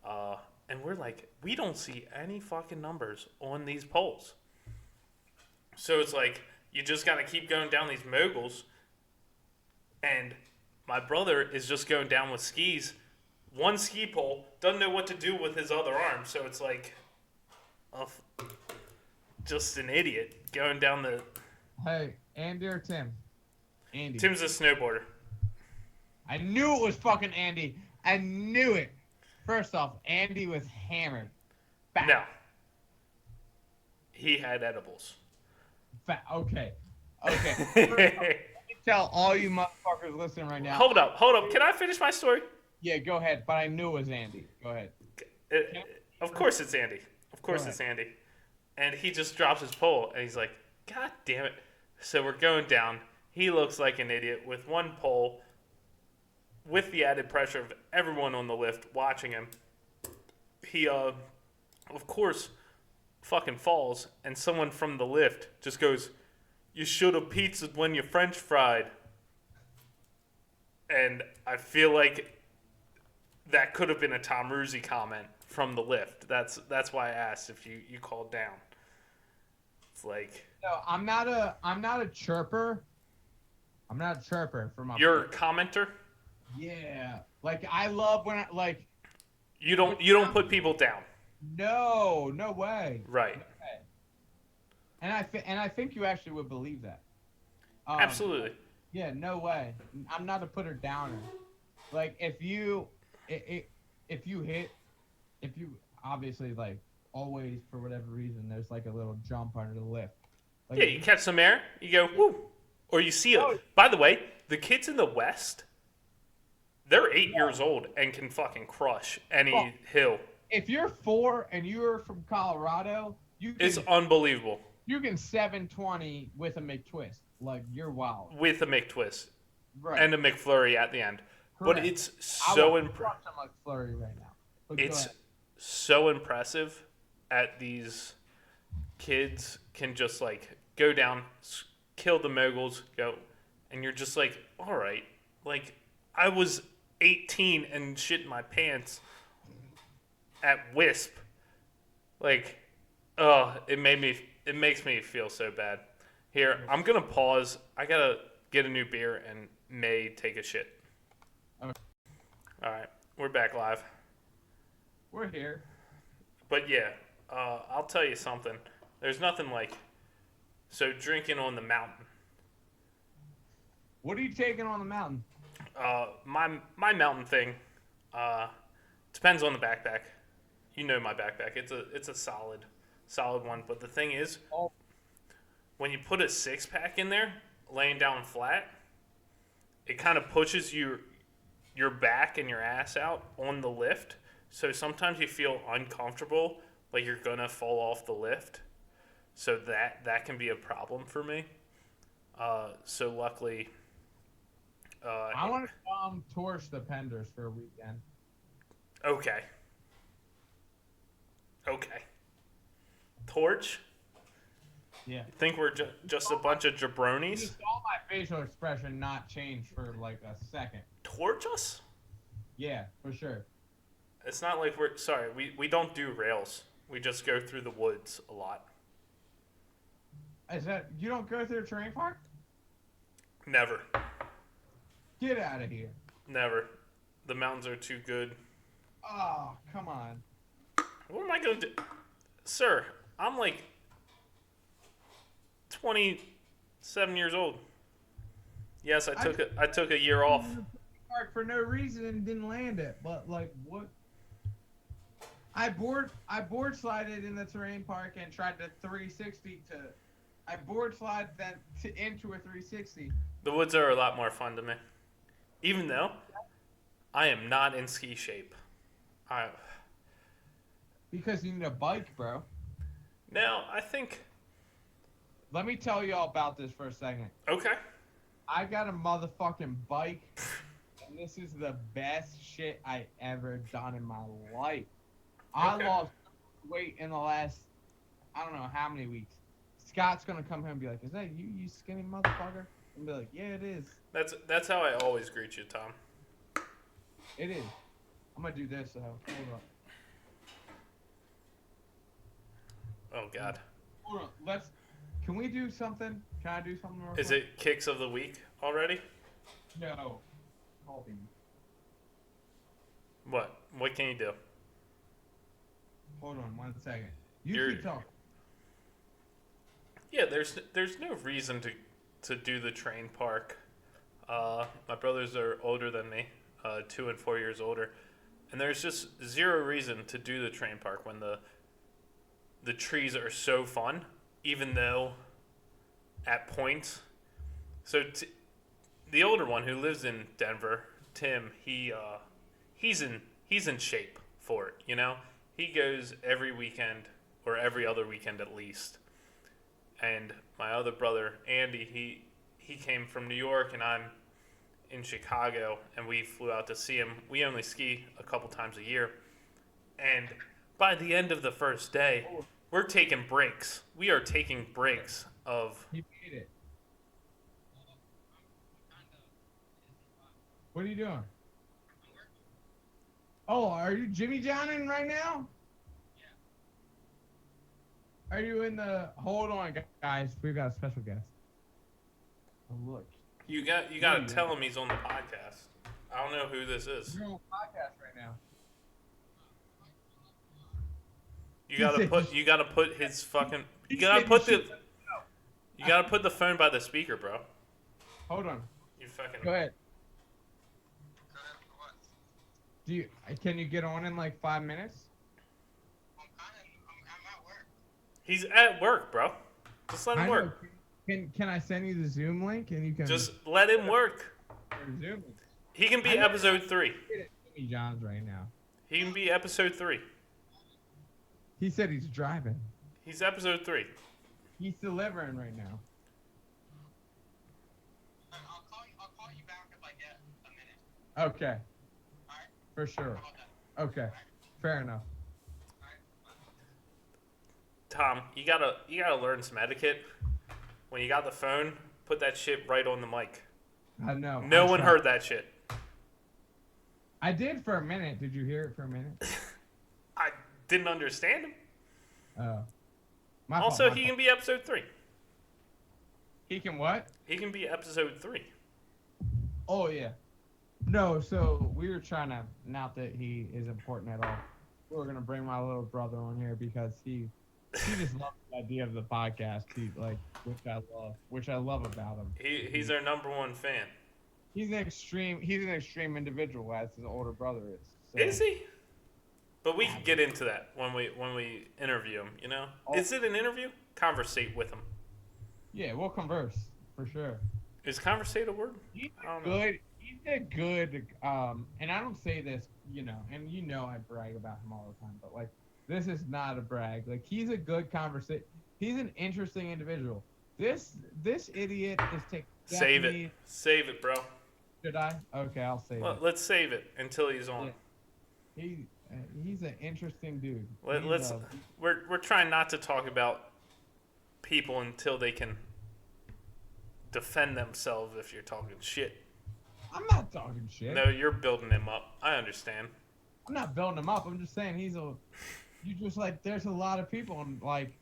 and we're like, we don't see any fucking numbers on these poles. So it's like, you just got to keep going down these moguls. And my brother is just going down with skis. One ski pole, doesn't know what to do with his other arm. So it's like, just an idiot going down the... Hey, Andy or Tim? Andy. Tim's a snowboarder. I knew it was fucking Andy. I knew it. First off, Andy was hammered. Back. No. He had edibles. Okay. Let me tell all you motherfuckers listening right now. Hold up. Can I finish my story? Yeah, go ahead. But I knew it was Andy. Go ahead. Of course it's Andy. Of course it's Andy. And he just drops his pole, and he's like, God damn it. So we're going down. He looks like an idiot with one pole, with the added pressure of everyone on the lift watching him. He, of course, fucking falls, and someone from the lift just goes, you should have pizzaed when you French fried. And I feel like that could have been a Tom Ruzi comment from the lift. That's why I asked if you called down. It's like, no, I'm not a chirper. I'm not a chirper for my. You're a commenter? Yeah, like I love when you don't put people down. No way. Right. No way. And I think you actually would believe that. Absolutely. Yeah, no way. I'm not a putter downer. Like if you if you hit, if you obviously like always for whatever reason, there's like a little jump under the lift. Like Yeah, if you you, catch some air, you go woo, or you see it. oh, By the way, the kids in the West, they're 8 years yeah. old and can fucking crush Well, any hill. if you're 4 and you're from Colorado, It's unbelievable you can 720 with a McTwist. Like you're wild. with a McTwist Right. and a McFlurry at the end. But Correct. it's I so will crush a McFlurry right now. But go it's ahead. so impressive at these kids can just like go down, kill the moguls, go, and you're just like, all right, like I was 18 and shit my pants at Wisp, like, oh, it makes me feel so bad. Here, I'm gonna pause. I gotta get a new beer and may take a shit. Okay. All right, we're back live. We're here. But yeah, I'll tell you something. There's nothing like drinking on the mountain. What are you taking on the mountain? My mountain thing depends on the backpack. You know my backpack. It's a solid one. But the thing is, Oh, when you put a 6-pack in there, laying down flat, it kind of pushes your back and your ass out on the lift. So sometimes you feel uncomfortable, like you're gonna fall off the lift. So that can be a problem for me. So luckily, I want to torch the Penders for a weekend. okay. Torch? Yeah. You think we're just a bunch of You jabronis? saw my facial expression not change for like a second. Torch us? Yeah, for sure. It's not like we don't do rails. We just go through the woods a lot. Is that you don't go through a terrain park? Never. Get out of here. Never. The mountains are too good. Oh, come on. What am I going to do? Sir, I'm like 27 years old. Yes, I took a year off. Park for no reason and didn't land it. But like what? I board slided in the terrain park and tried to 360 to. I board slide then into a 360. The woods are a lot more fun to me. Even though I am not in ski shape. Because you need a bike, bro. Now, I think... Let me tell you all about this for a second. Okay. I got a motherfucking bike, and this is the best shit I ever done in my life. I Okay. lost weight in the last, I don't know how many weeks. Scott's gonna come here and be like, "Is that you, you skinny motherfucker?" And be like, "Yeah, it is. That's how I always greet you, Tom. It is." I'm gonna do this though. Hold on. Oh, God. Hold on. Can we do something? Can I do something real Is quick? it kicks of the week already? No. Hold on. What? What can you do? Hold on 1 second. You You're- keep talking. Yeah, there's no reason to do the train park. My brothers are older than me, 2 and 4 years older, and there's just zero reason to do the train park when the trees are so fun, even though at points. So the older one who lives in Denver, Tim, he's in shape for it. You know, he goes every weekend or every other weekend at least. And my other brother, Andy, he came from New York, and I'm in Chicago, and we flew out to see him. We only ski a couple times a year. And by the end of the first day, we're taking breaks. We are taking breaks of... He made it. What are you doing? Oh, are you Jimmy Johnning right now? Are you in the? Hold on, guys. We've got a special guest. Oh, look. You got to tell him he's on the podcast. I don't know who this is. We're on podcast right now. You gotta put his fucking. You gotta put the phone by the speaker, bro. Hold on. You fucking. Go ahead. Do you? Can you get on in like 5 minutes? I'm at work. He's at work, bro. Just let him I know. work. Can I send you the Zoom link and you can Just let him work. Zoom? He can I be know episode 3. you're at Jimmy John's right now. He can be episode 3. He said he's driving. He's episode 3. He's delivering right now. I'll call you back if I get a minute. Okay, All right. for sure. How about that? Okay, fair enough. All right. Tom, you gotta learn some etiquette. When you got the phone, put that shit right on the mic. I know. No I one tried. heard that shit. I did for a minute. Did you hear it for a minute? I didn't understand him. Oh. My Also, fault, he my can fault. be episode 3. He can what? He can be episode 3. Oh yeah. No, so we were trying to, not that he is important at all. We were gonna bring my little brother on here because he just loves the idea of the podcast. He like, which I love about him. He's our number 1 fan. He's an extreme individual, as his older brother is. So. Is he? But we can get into that when we interview him. You know, Oh. is it an interview? Conversate with him. Yeah, we'll converse for sure. Is conversate a word? He's I don't know. good. He's a good. And I don't say this, and I brag about him all the time, but like, this is not a brag. Like, he's a good conversation. He's an interesting individual. This idiot is taking. Save it. Save it, bro. Should I? Okay, I'll save it. Let's save it until he's on. Yeah. He's an interesting dude. We're trying not to talk about people until they can defend themselves. If you're talking shit, I'm not talking shit. no, you're building him up. I understand. I'm not building him up. I'm just saying there's a lot of people and like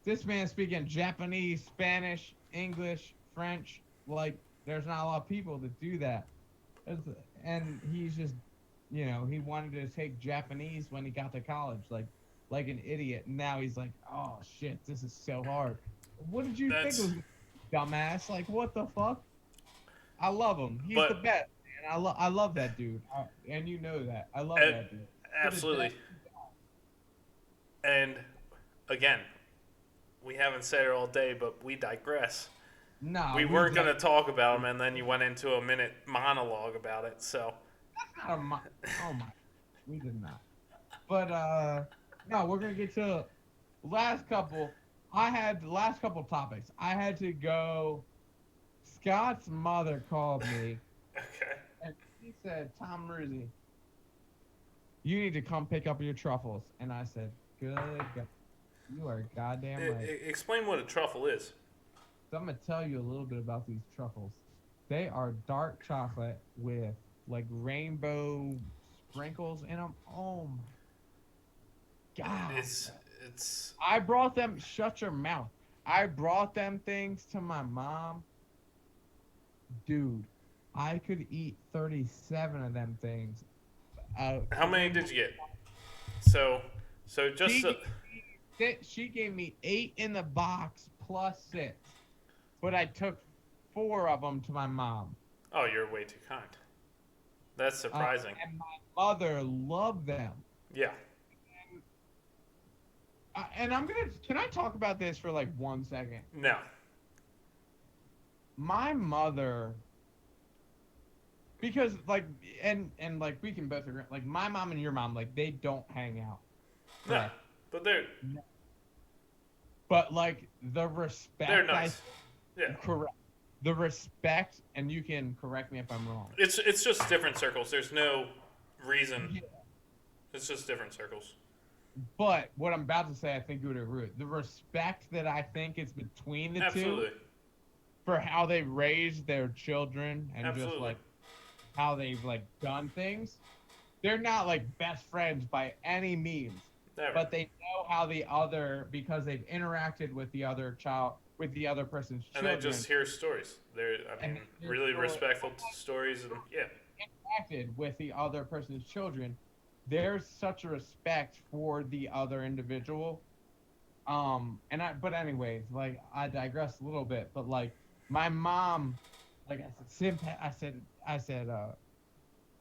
this man speaking Japanese, Spanish, English, French. Like, there's not a lot of people that do that. And he's just, he wanted to take Japanese when he got to college, like an idiot. And now he's like, oh shit, this is so hard. What did you think was dumbass? Like, what the fuck? I love him. He's the best, man. I love that dude. And you know that. I love that dude. Absolutely. And again, we haven't said it all day, but we digress. No, we weren't going to talk about him, and then you went into a minute monologue about it. So that's not oh my, we did not. But no, we're gonna get to last couple. I had the last couple topics. I had to go. Scott's mother called me, okay. and she said, "Tom Ruzi, you need to come pick up your truffles." And I said, "Good God, you are goddamn right." Explain what a truffle is. So I'm gonna tell you a little bit about these truffles. They are dark chocolate with like rainbow sprinkles in them. Oh my God! It's. I brought them. Shut your mouth. I brought them things to my mom. Dude, I could eat 37 of them things. How many did you get? So just. She gave me 8 in the box plus 6. But I took 4 of them to my mom. Oh, you're way too kind. That's surprising. And my mother loved them. Yeah. And can I talk about this for like 1 second? No. My mother, because like, and like we can both agree, like my mom and your mom, like they don't hang out. No. Right? But they're. But like the respect. They're nice. Yeah. Correct. The respect, and you can correct me if I'm wrong. It's just different circles. There's no reason. Yeah. It's just different circles. But what I'm about to say, I think you would agree with. The respect that I think is between the Absolutely. two for how they raise their children and Absolutely. just like how they've like done things. They're not like best friends by any means. Never. But they know how the other, because they've interacted with the other child, with the other person's and children. they just hear stories. They're, really respectful stories, and yeah. Interacted with the other person's children. There's such a respect for the other individual. But anyways, like I digress a little bit, but like my mom, like I said,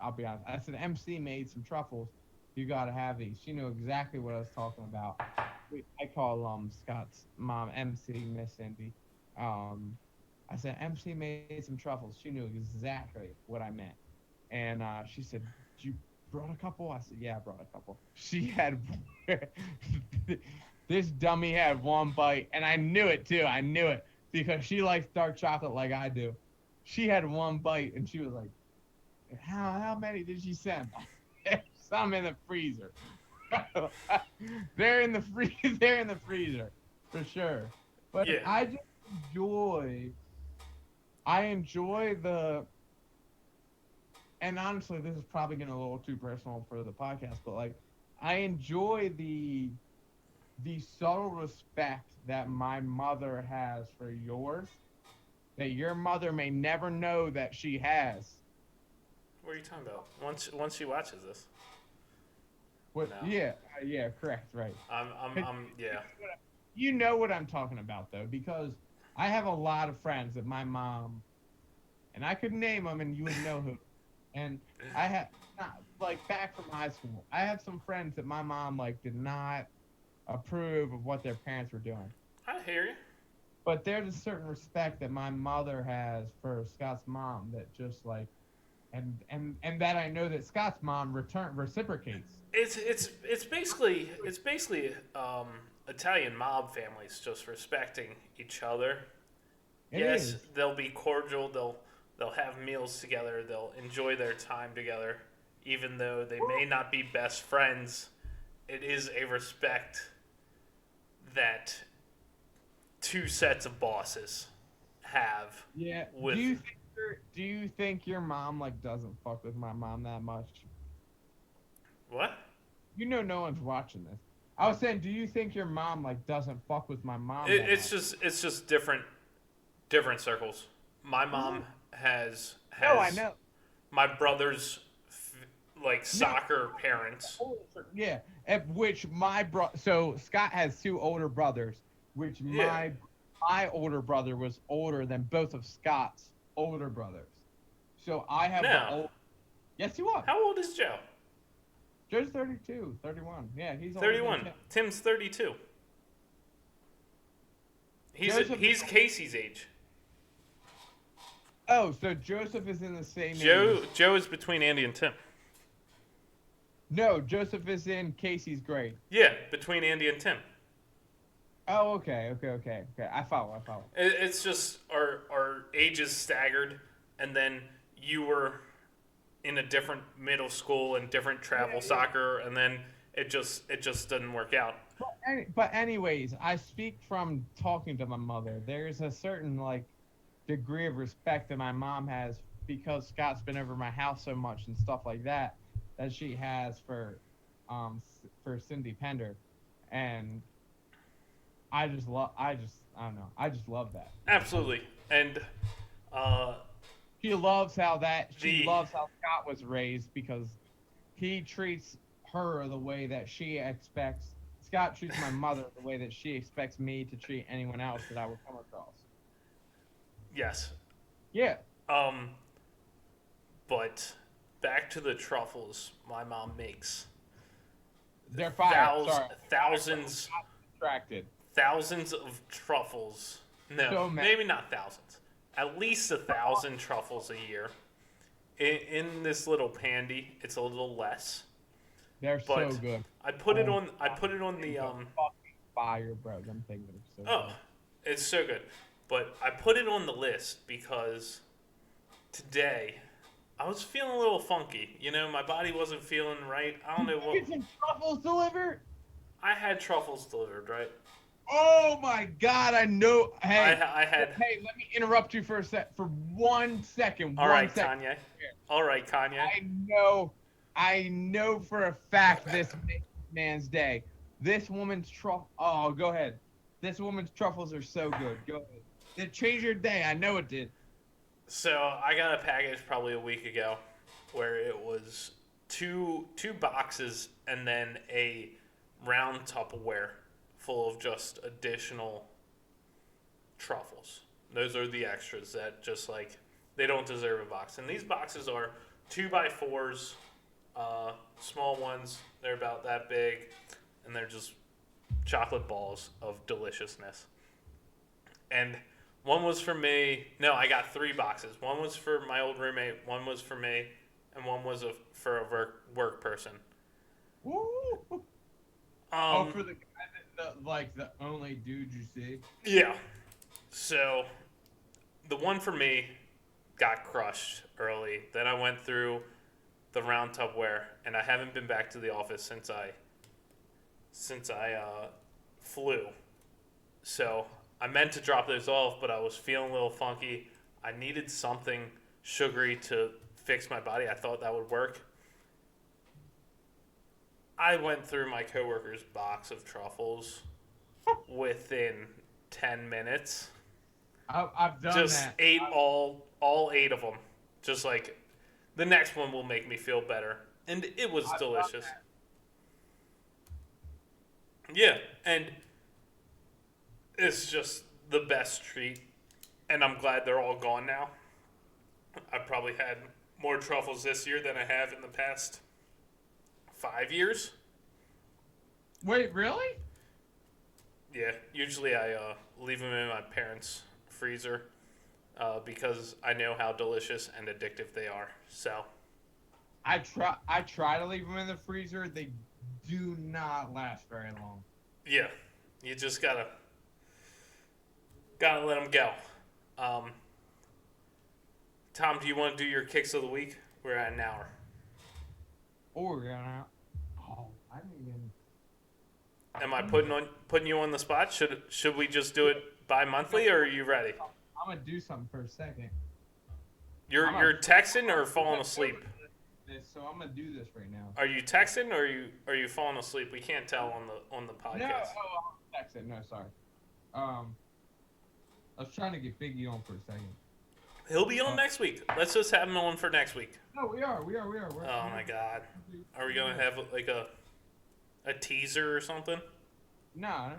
I'll be honest. I said, MC made some truffles. You gotta have these. She knew exactly what I was talking about. I call Scott's mom MC, Miss Cindy. I said MC made some truffles. She knew exactly what I meant, and she said, "You brought a couple?" I said, "Yeah, I brought a couple." She had this dummy had one bite, and I knew it too. I knew it because she likes dark chocolate like I do. She had one bite, and she was like, "How many did she send?" Some in the freezer. They're in the they're in the freezer for sure. But Yeah. I just enjoy. I enjoy the. And honestly, this is probably getting a little too personal for the podcast, but like, I enjoy the subtle respect that my mother has for yours, that your mother may never know that she has. What are you talking about? Once she watches this, What? no. Yeah, yeah, correct, right. Yeah. You know what I'm talking about though, because I have a lot of friends that my mom, and I could name them, and you would know who. And I have not like back from high school. I have some friends that my mom like did not approve of what their parents were doing. I hear you. But there's a certain respect that my mother has for Scott's mom that just like, and that I know that Scott's mom reciprocates. It's basically Italian mob families just respecting each other. It Yes, is. they'll be cordial. They'll have meals together. They'll enjoy their time together, even though they may not be best friends. It is a respect that two sets of bosses have. Yeah. With Do you think your mom like doesn't fuck with my mom that much? what? You know, no one's watching this. I was saying, do you think your mom like doesn't fuck with my mom that It's just different circles. My mom has No, I know. my brother's like soccer parents. Yeah, at which so Scott has two older brothers, which Yeah. my older brother was older than both of Scott's older brothers. So I have the No. old. Yes, he was. How old is Joe? Joe's 32, 31. Yeah, he's older than 31. Tim. Tim's 32. Joseph- He's Casey's age. Oh, so Joseph is in the same age. Joe is between Andy and Tim. No, Joseph is in Casey's grade. Yeah, between Andy and Tim. Oh, okay. I follow. It's just our ages staggered, and then you were in a different middle school and different travel soccer, and then it just doesn't work out. But anyways, I speak from talking to my mother. There's a certain like degree of respect that my mom has because Scott's been over my house so much and stuff like that she has for Cindy Pender, and I don't know. I just love that. Absolutely, and She loves how Scott was raised because he treats her the way that she expects. Scott treats my mother the way that she expects me to treat anyone else that I would come across. yes. Yeah. But back to the truffles my mom makes. They're fire. Thousands Distracted. thousands of truffles. No, So many. maybe not thousands. At least 1,000 truffles a year. In this little pandy, it's a little less. They're But so good. I put it on the Fucking fire, bro. Them things are so Oh, good. it's so good. But I put it on the list because today I was feeling a little funky. You know, my body wasn't feeling right. I don't know Did you what. get some truffles delivered? I had truffles delivered, right? Oh my god, I know. Hey, I had. hey, let me interrupt you for 1 second. All right, second. Kanye. All right, Kanye. I know for a fact this man's day. This woman's truffle. Oh, go ahead. This woman's truffles are so good. Go ahead. It changed your day. I know it did. So I got a package probably a week ago, where it was two boxes and then a round Tupperware full of just additional truffles. Those are the extras that just like they don't deserve a box. And these boxes are 2x4s, small ones. They're about that big, and they're just chocolate balls of deliciousness. And one was for me. No, I got 3 boxes. One was for my old roommate. One was for me, and one was for a work person. Woo! For the guy the only dude you see. Yeah. So the one for me got crushed early. Then I went through the round Tupperware, and I haven't been back to the office since I flew. So I meant to drop those off, but I was feeling a little funky. I needed something sugary to fix my body. I thought that would work. I went through my coworker's box of truffles within 10 minutes. I've done just that. ate all 8 of them. Just like, the next one will make me feel better. And it was delicious. Yeah, and it's just the best treat. And I'm glad they're all gone now. I've probably had more truffles this year than I have in the past 5 years. Wait, really? Yeah, usually I leave them in my parents' freezer because I know how delicious and addictive they are. So I try to leave them in the freezer. They do not last very long. yeah, you just gotta let them go. Tom, do you want to do your kicks of the week? We're at an hour. Or we're gonna. Oh, I didn't even. Am I putting you on the spot? Should we just do it bi-monthly, or are you ready? I'm gonna do something for a second. You're texting or falling asleep? So I'm gonna do this right now. Are you texting or are you falling asleep? We can't tell on the podcast. No, I'm texting. No, sorry. I was trying to get Biggie on for a second. He'll be on next week. Let's just have him on for next week. No, we are. Oh my God, are we gonna have like a teaser or something? No.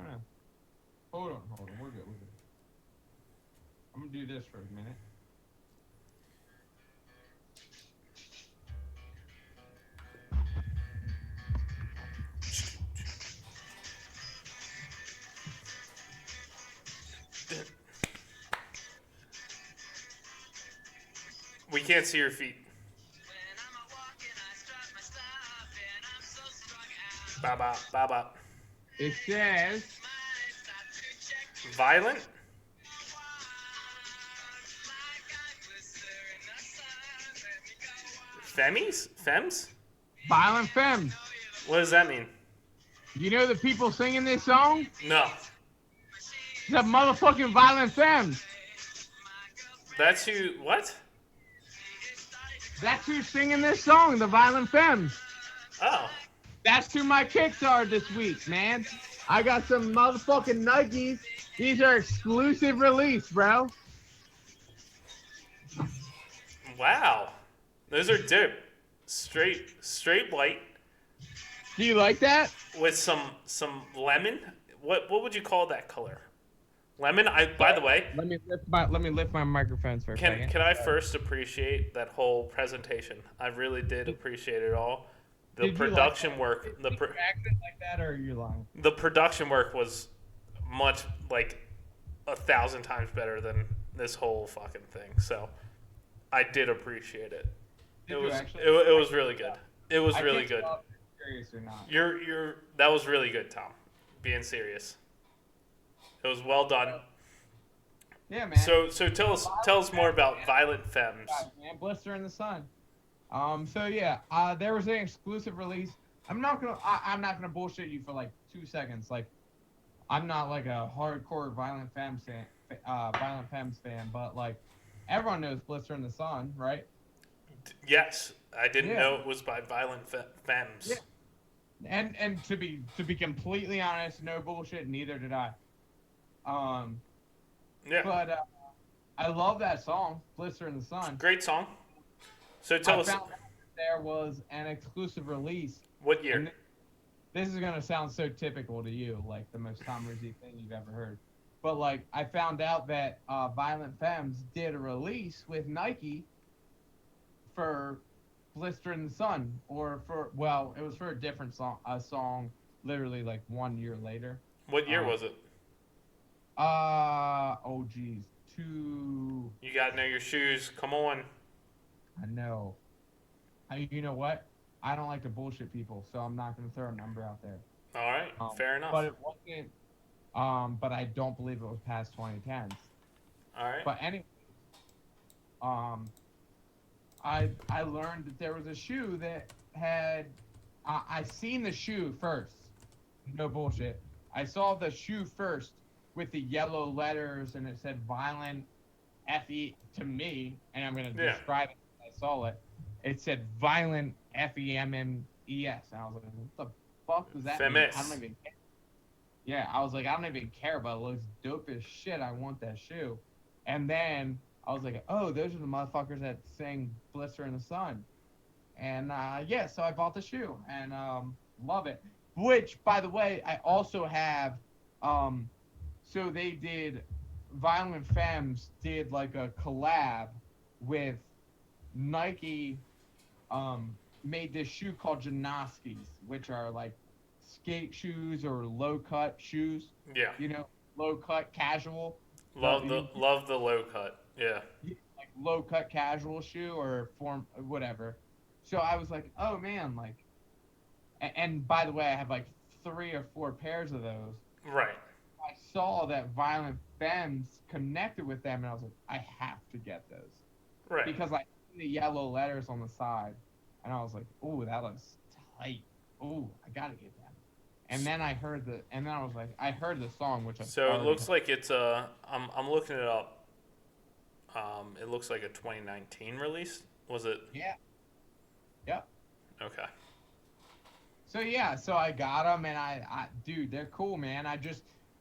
Hold on. We're good. I'm gonna do this for a minute. We can't see your feet. Ba. It says Violent? Fems? Violent Femmes. What does that mean? You know the people singing this song? No. The motherfucking Violent Femmes. That's who. What? That's who's singing this song, the Violent Femmes. Oh. That's who my kicks are this week, man. I got some motherfucking Nikes. These are exclusive release, bro. Wow. Those are dope. Straight white Do you like that? with some lemon. What would you call that color? Lemon. By the way, Let me lift my microphones for a second. can I first appreciate that whole presentation? I really did appreciate it all. The Did you production like work. Did you accent like that, or are you lying? The production work was much 1,000 times better than this whole fucking thing. So I did appreciate it. Did It you was actually? it was really good. It was I really can't good. tell if you're serious or not. You're that was really good, Tom. Being serious. It was well done. Yeah, man. So tell us more about Violent Femmes. God, man, Blister in the Sun. So yeah, there was an exclusive release. I'm not gonna bullshit you for 2 seconds. I'm not a hardcore Violent Femmes fan, but everyone knows Blister in the Sun, right? Yes, I didn't Yeah. know it was by Violent Femmes. Yeah. And to be completely honest, no bullshit, neither did I. Yeah, But I love that song, Blister in the Sun. great song. So tell I us found out that there was an exclusive release. what year. And this is gonna sound so typical to you, like the most Tom Rizzi thing you've ever heard. But I found out that Violent Femmes did a release with Nike for Blister in the Sun, or it was for a different song, a song literally like 1 year later. What year was it? Oh geez, two. You gotta know your shoes. Come on. I know. You know what? I don't like to bullshit people, so I'm not gonna throw a number out there. All right, fair enough. But it wasn't. But I don't believe it was past 2010s. All right. But anyway, um, I learned that there was a shoe that had. I seen the shoe first. No bullshit. I saw the shoe first with the yellow letters and it said Violent FE to me, and I'm gonna describe it. I saw it. It said Violent FEMMES, and I was like, what the fuck does that mean? I don't even care. Yeah, I was like, I don't even care, but it looks dope as shit. I want that shoe. And then I was like, oh, those are the motherfuckers that sing Blister in the Sun. And yeah, so I bought the shoe and love it. Which, by the way, I also have. So they did, Violent Femmes did like a collab with Nike. Made this shoe called Janoskis, which are like skate shoes or low cut shoes. Yeah. You know, low cut casual. Love the low cut. Yeah. Like low cut casual shoe or form whatever. So I was like, oh man, like, and by the way, I have like 3 or 4 pairs of those. Right. I saw that Violent Femmes connected with them, and I was like, I have to get those. Right. Because I see the yellow letters on the side, and I was like, ooh, that looks tight. Ooh, I gotta get that. And then I heard I heard the song, which I. So it looks like it's I'm looking it up. It looks like a 2019 release. Was it? Yeah. Yep. Okay. So yeah, so I got them, and I dude, they're cool, man.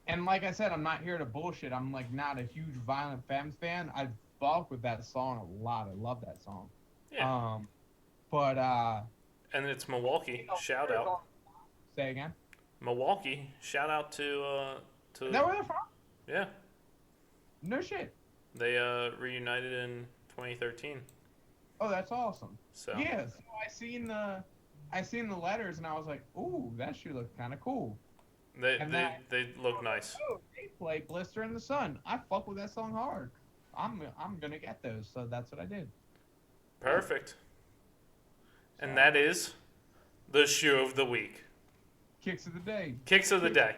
And like I said, I'm not here to bullshit. I'm like not a huge Violent Femmes fan. I fuck with that song a lot. I love that song. Yeah. But and it's Milwaukee. Shout out. Say again. Milwaukee. Shout out to. Is that where they're from? Yeah. No shit. They reunited in 2013. Oh, that's awesome. So. Yeah. So I seen the letters, and I was like, ooh, that shoe looks kind of cool. They look nice. Oh, they play Blister in the Sun. I fuck with that song hard. I'm gonna get those, so that's what I did. Perfect. And that is the shoe of the week. Kicks of the day. Kicks of the day.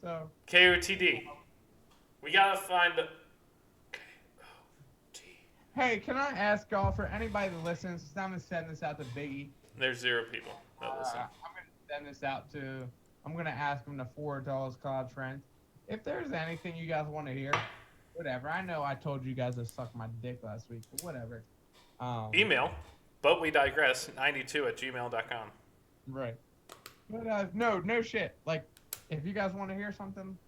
So. KOTD. We gotta find. Hey, can I ask y'all, for anybody that listens, I'm gonna send this out to Biggie. There's 0 people that listen. I'm gonna send this out to. I'm gonna ask him to forward to all his college friends. If there's anything you guys want to hear, whatever. I know I told you guys to suck my dick last week, but whatever. Email, butwedigress92@gmail.com. Right. But no shit. Like, if you guys want to hear something,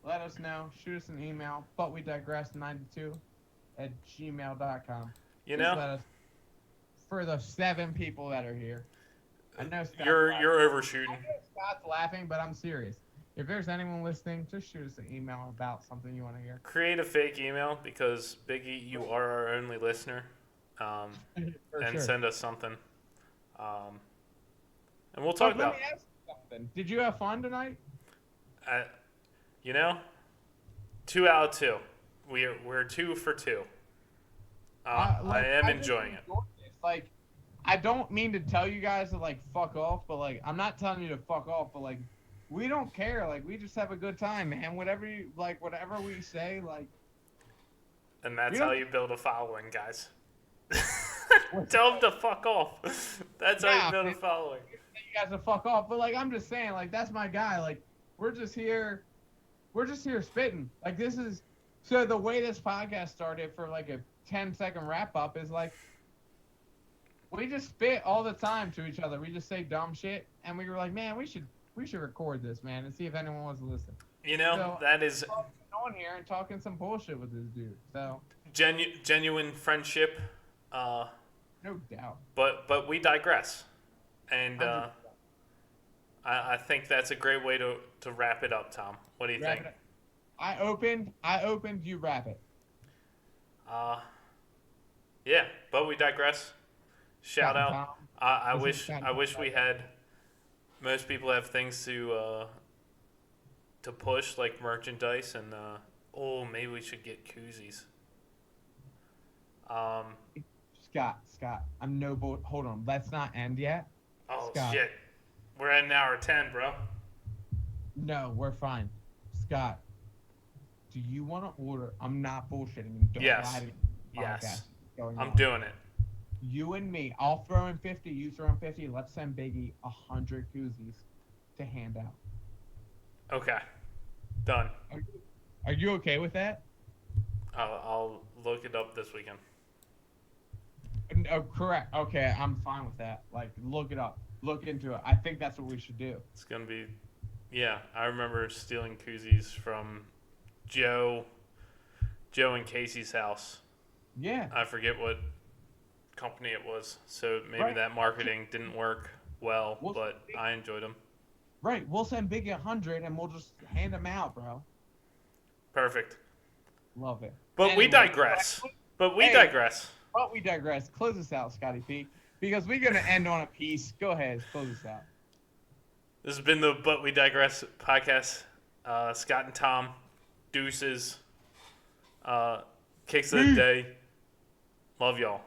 let us know. Shoot us an email, butwedigress92@gmail.com. You know, let us, for the 7 people that are here. I know you're overshooting. I know Scott's laughing, but I'm serious. If there's anyone listening, just shoot us an email about something you want to hear. Create a fake email, because Biggie, you are our only listener, and sure. Send us something, and we'll talk about. Let me ask you something. Did you have fun tonight? 2 out of 2. We're 2 for 2. I am enjoying it. Like, I don't mean to tell you guys to like fuck off, but like I'm not telling you to fuck off, but like we don't care. Like we just have a good time, man. Whatever we say, like. And that's how you build a following, guys. Tell them to fuck off. That's how you build a following. You guys to fuck off, but like I'm just saying, like that's my guy. Like we're just here spitting. Like this is so the way this podcast started for like a 10-second wrap up is like. We just spit all the time to each other. We just say dumb shit, and we were like, man, we should record this, man, and see if anyone wants to listen. You know, so, that is on here and talking some bullshit with this dude. So genuine friendship. No doubt. But we digress, and I think that's a great way to wrap it up, Tom. What do you think? I opened. You wrap it. Yeah, but we digress. shout Scott and out. Tom. I This is wish Scott I and wish Tom. we had. Most people have things to push like merchandise and maybe we should get koozies. Scott, I'm no bull. Hold on, let's not end yet. Oh Scott. shit, we're at an hour 10, bro. No, we're fine. Scott, do you want to order? I'm not bullshitting. Don't Yes. lie to me. Yes. Podcast going I'm on. doing it. You and me, I'll throw in 50. You throw in 50. Let's send Biggie 100 koozies to hand out. Okay, done. Are you okay with that? I'll look it up this weekend. No, correct. Okay, I'm fine with that. Like, look it up. Look into it. I think that's what we should do. It's gonna be, yeah. I remember stealing koozies from Joe and Casey's house. Yeah. I forget what company it was, so maybe Right. that marketing didn't work well, Well, but I enjoyed them. Right. We'll send Biggie 100 and we'll just hand them out, bro. Perfect. Love it. But we Anyway, digress. But we Hey. digress. But we digress. Close us out, Scotty P. Because we're going to end on a piece. Go ahead. Close us out. This has been the But We Digress podcast. Scott and Tom, deuces, kicks of the day. Love y'all.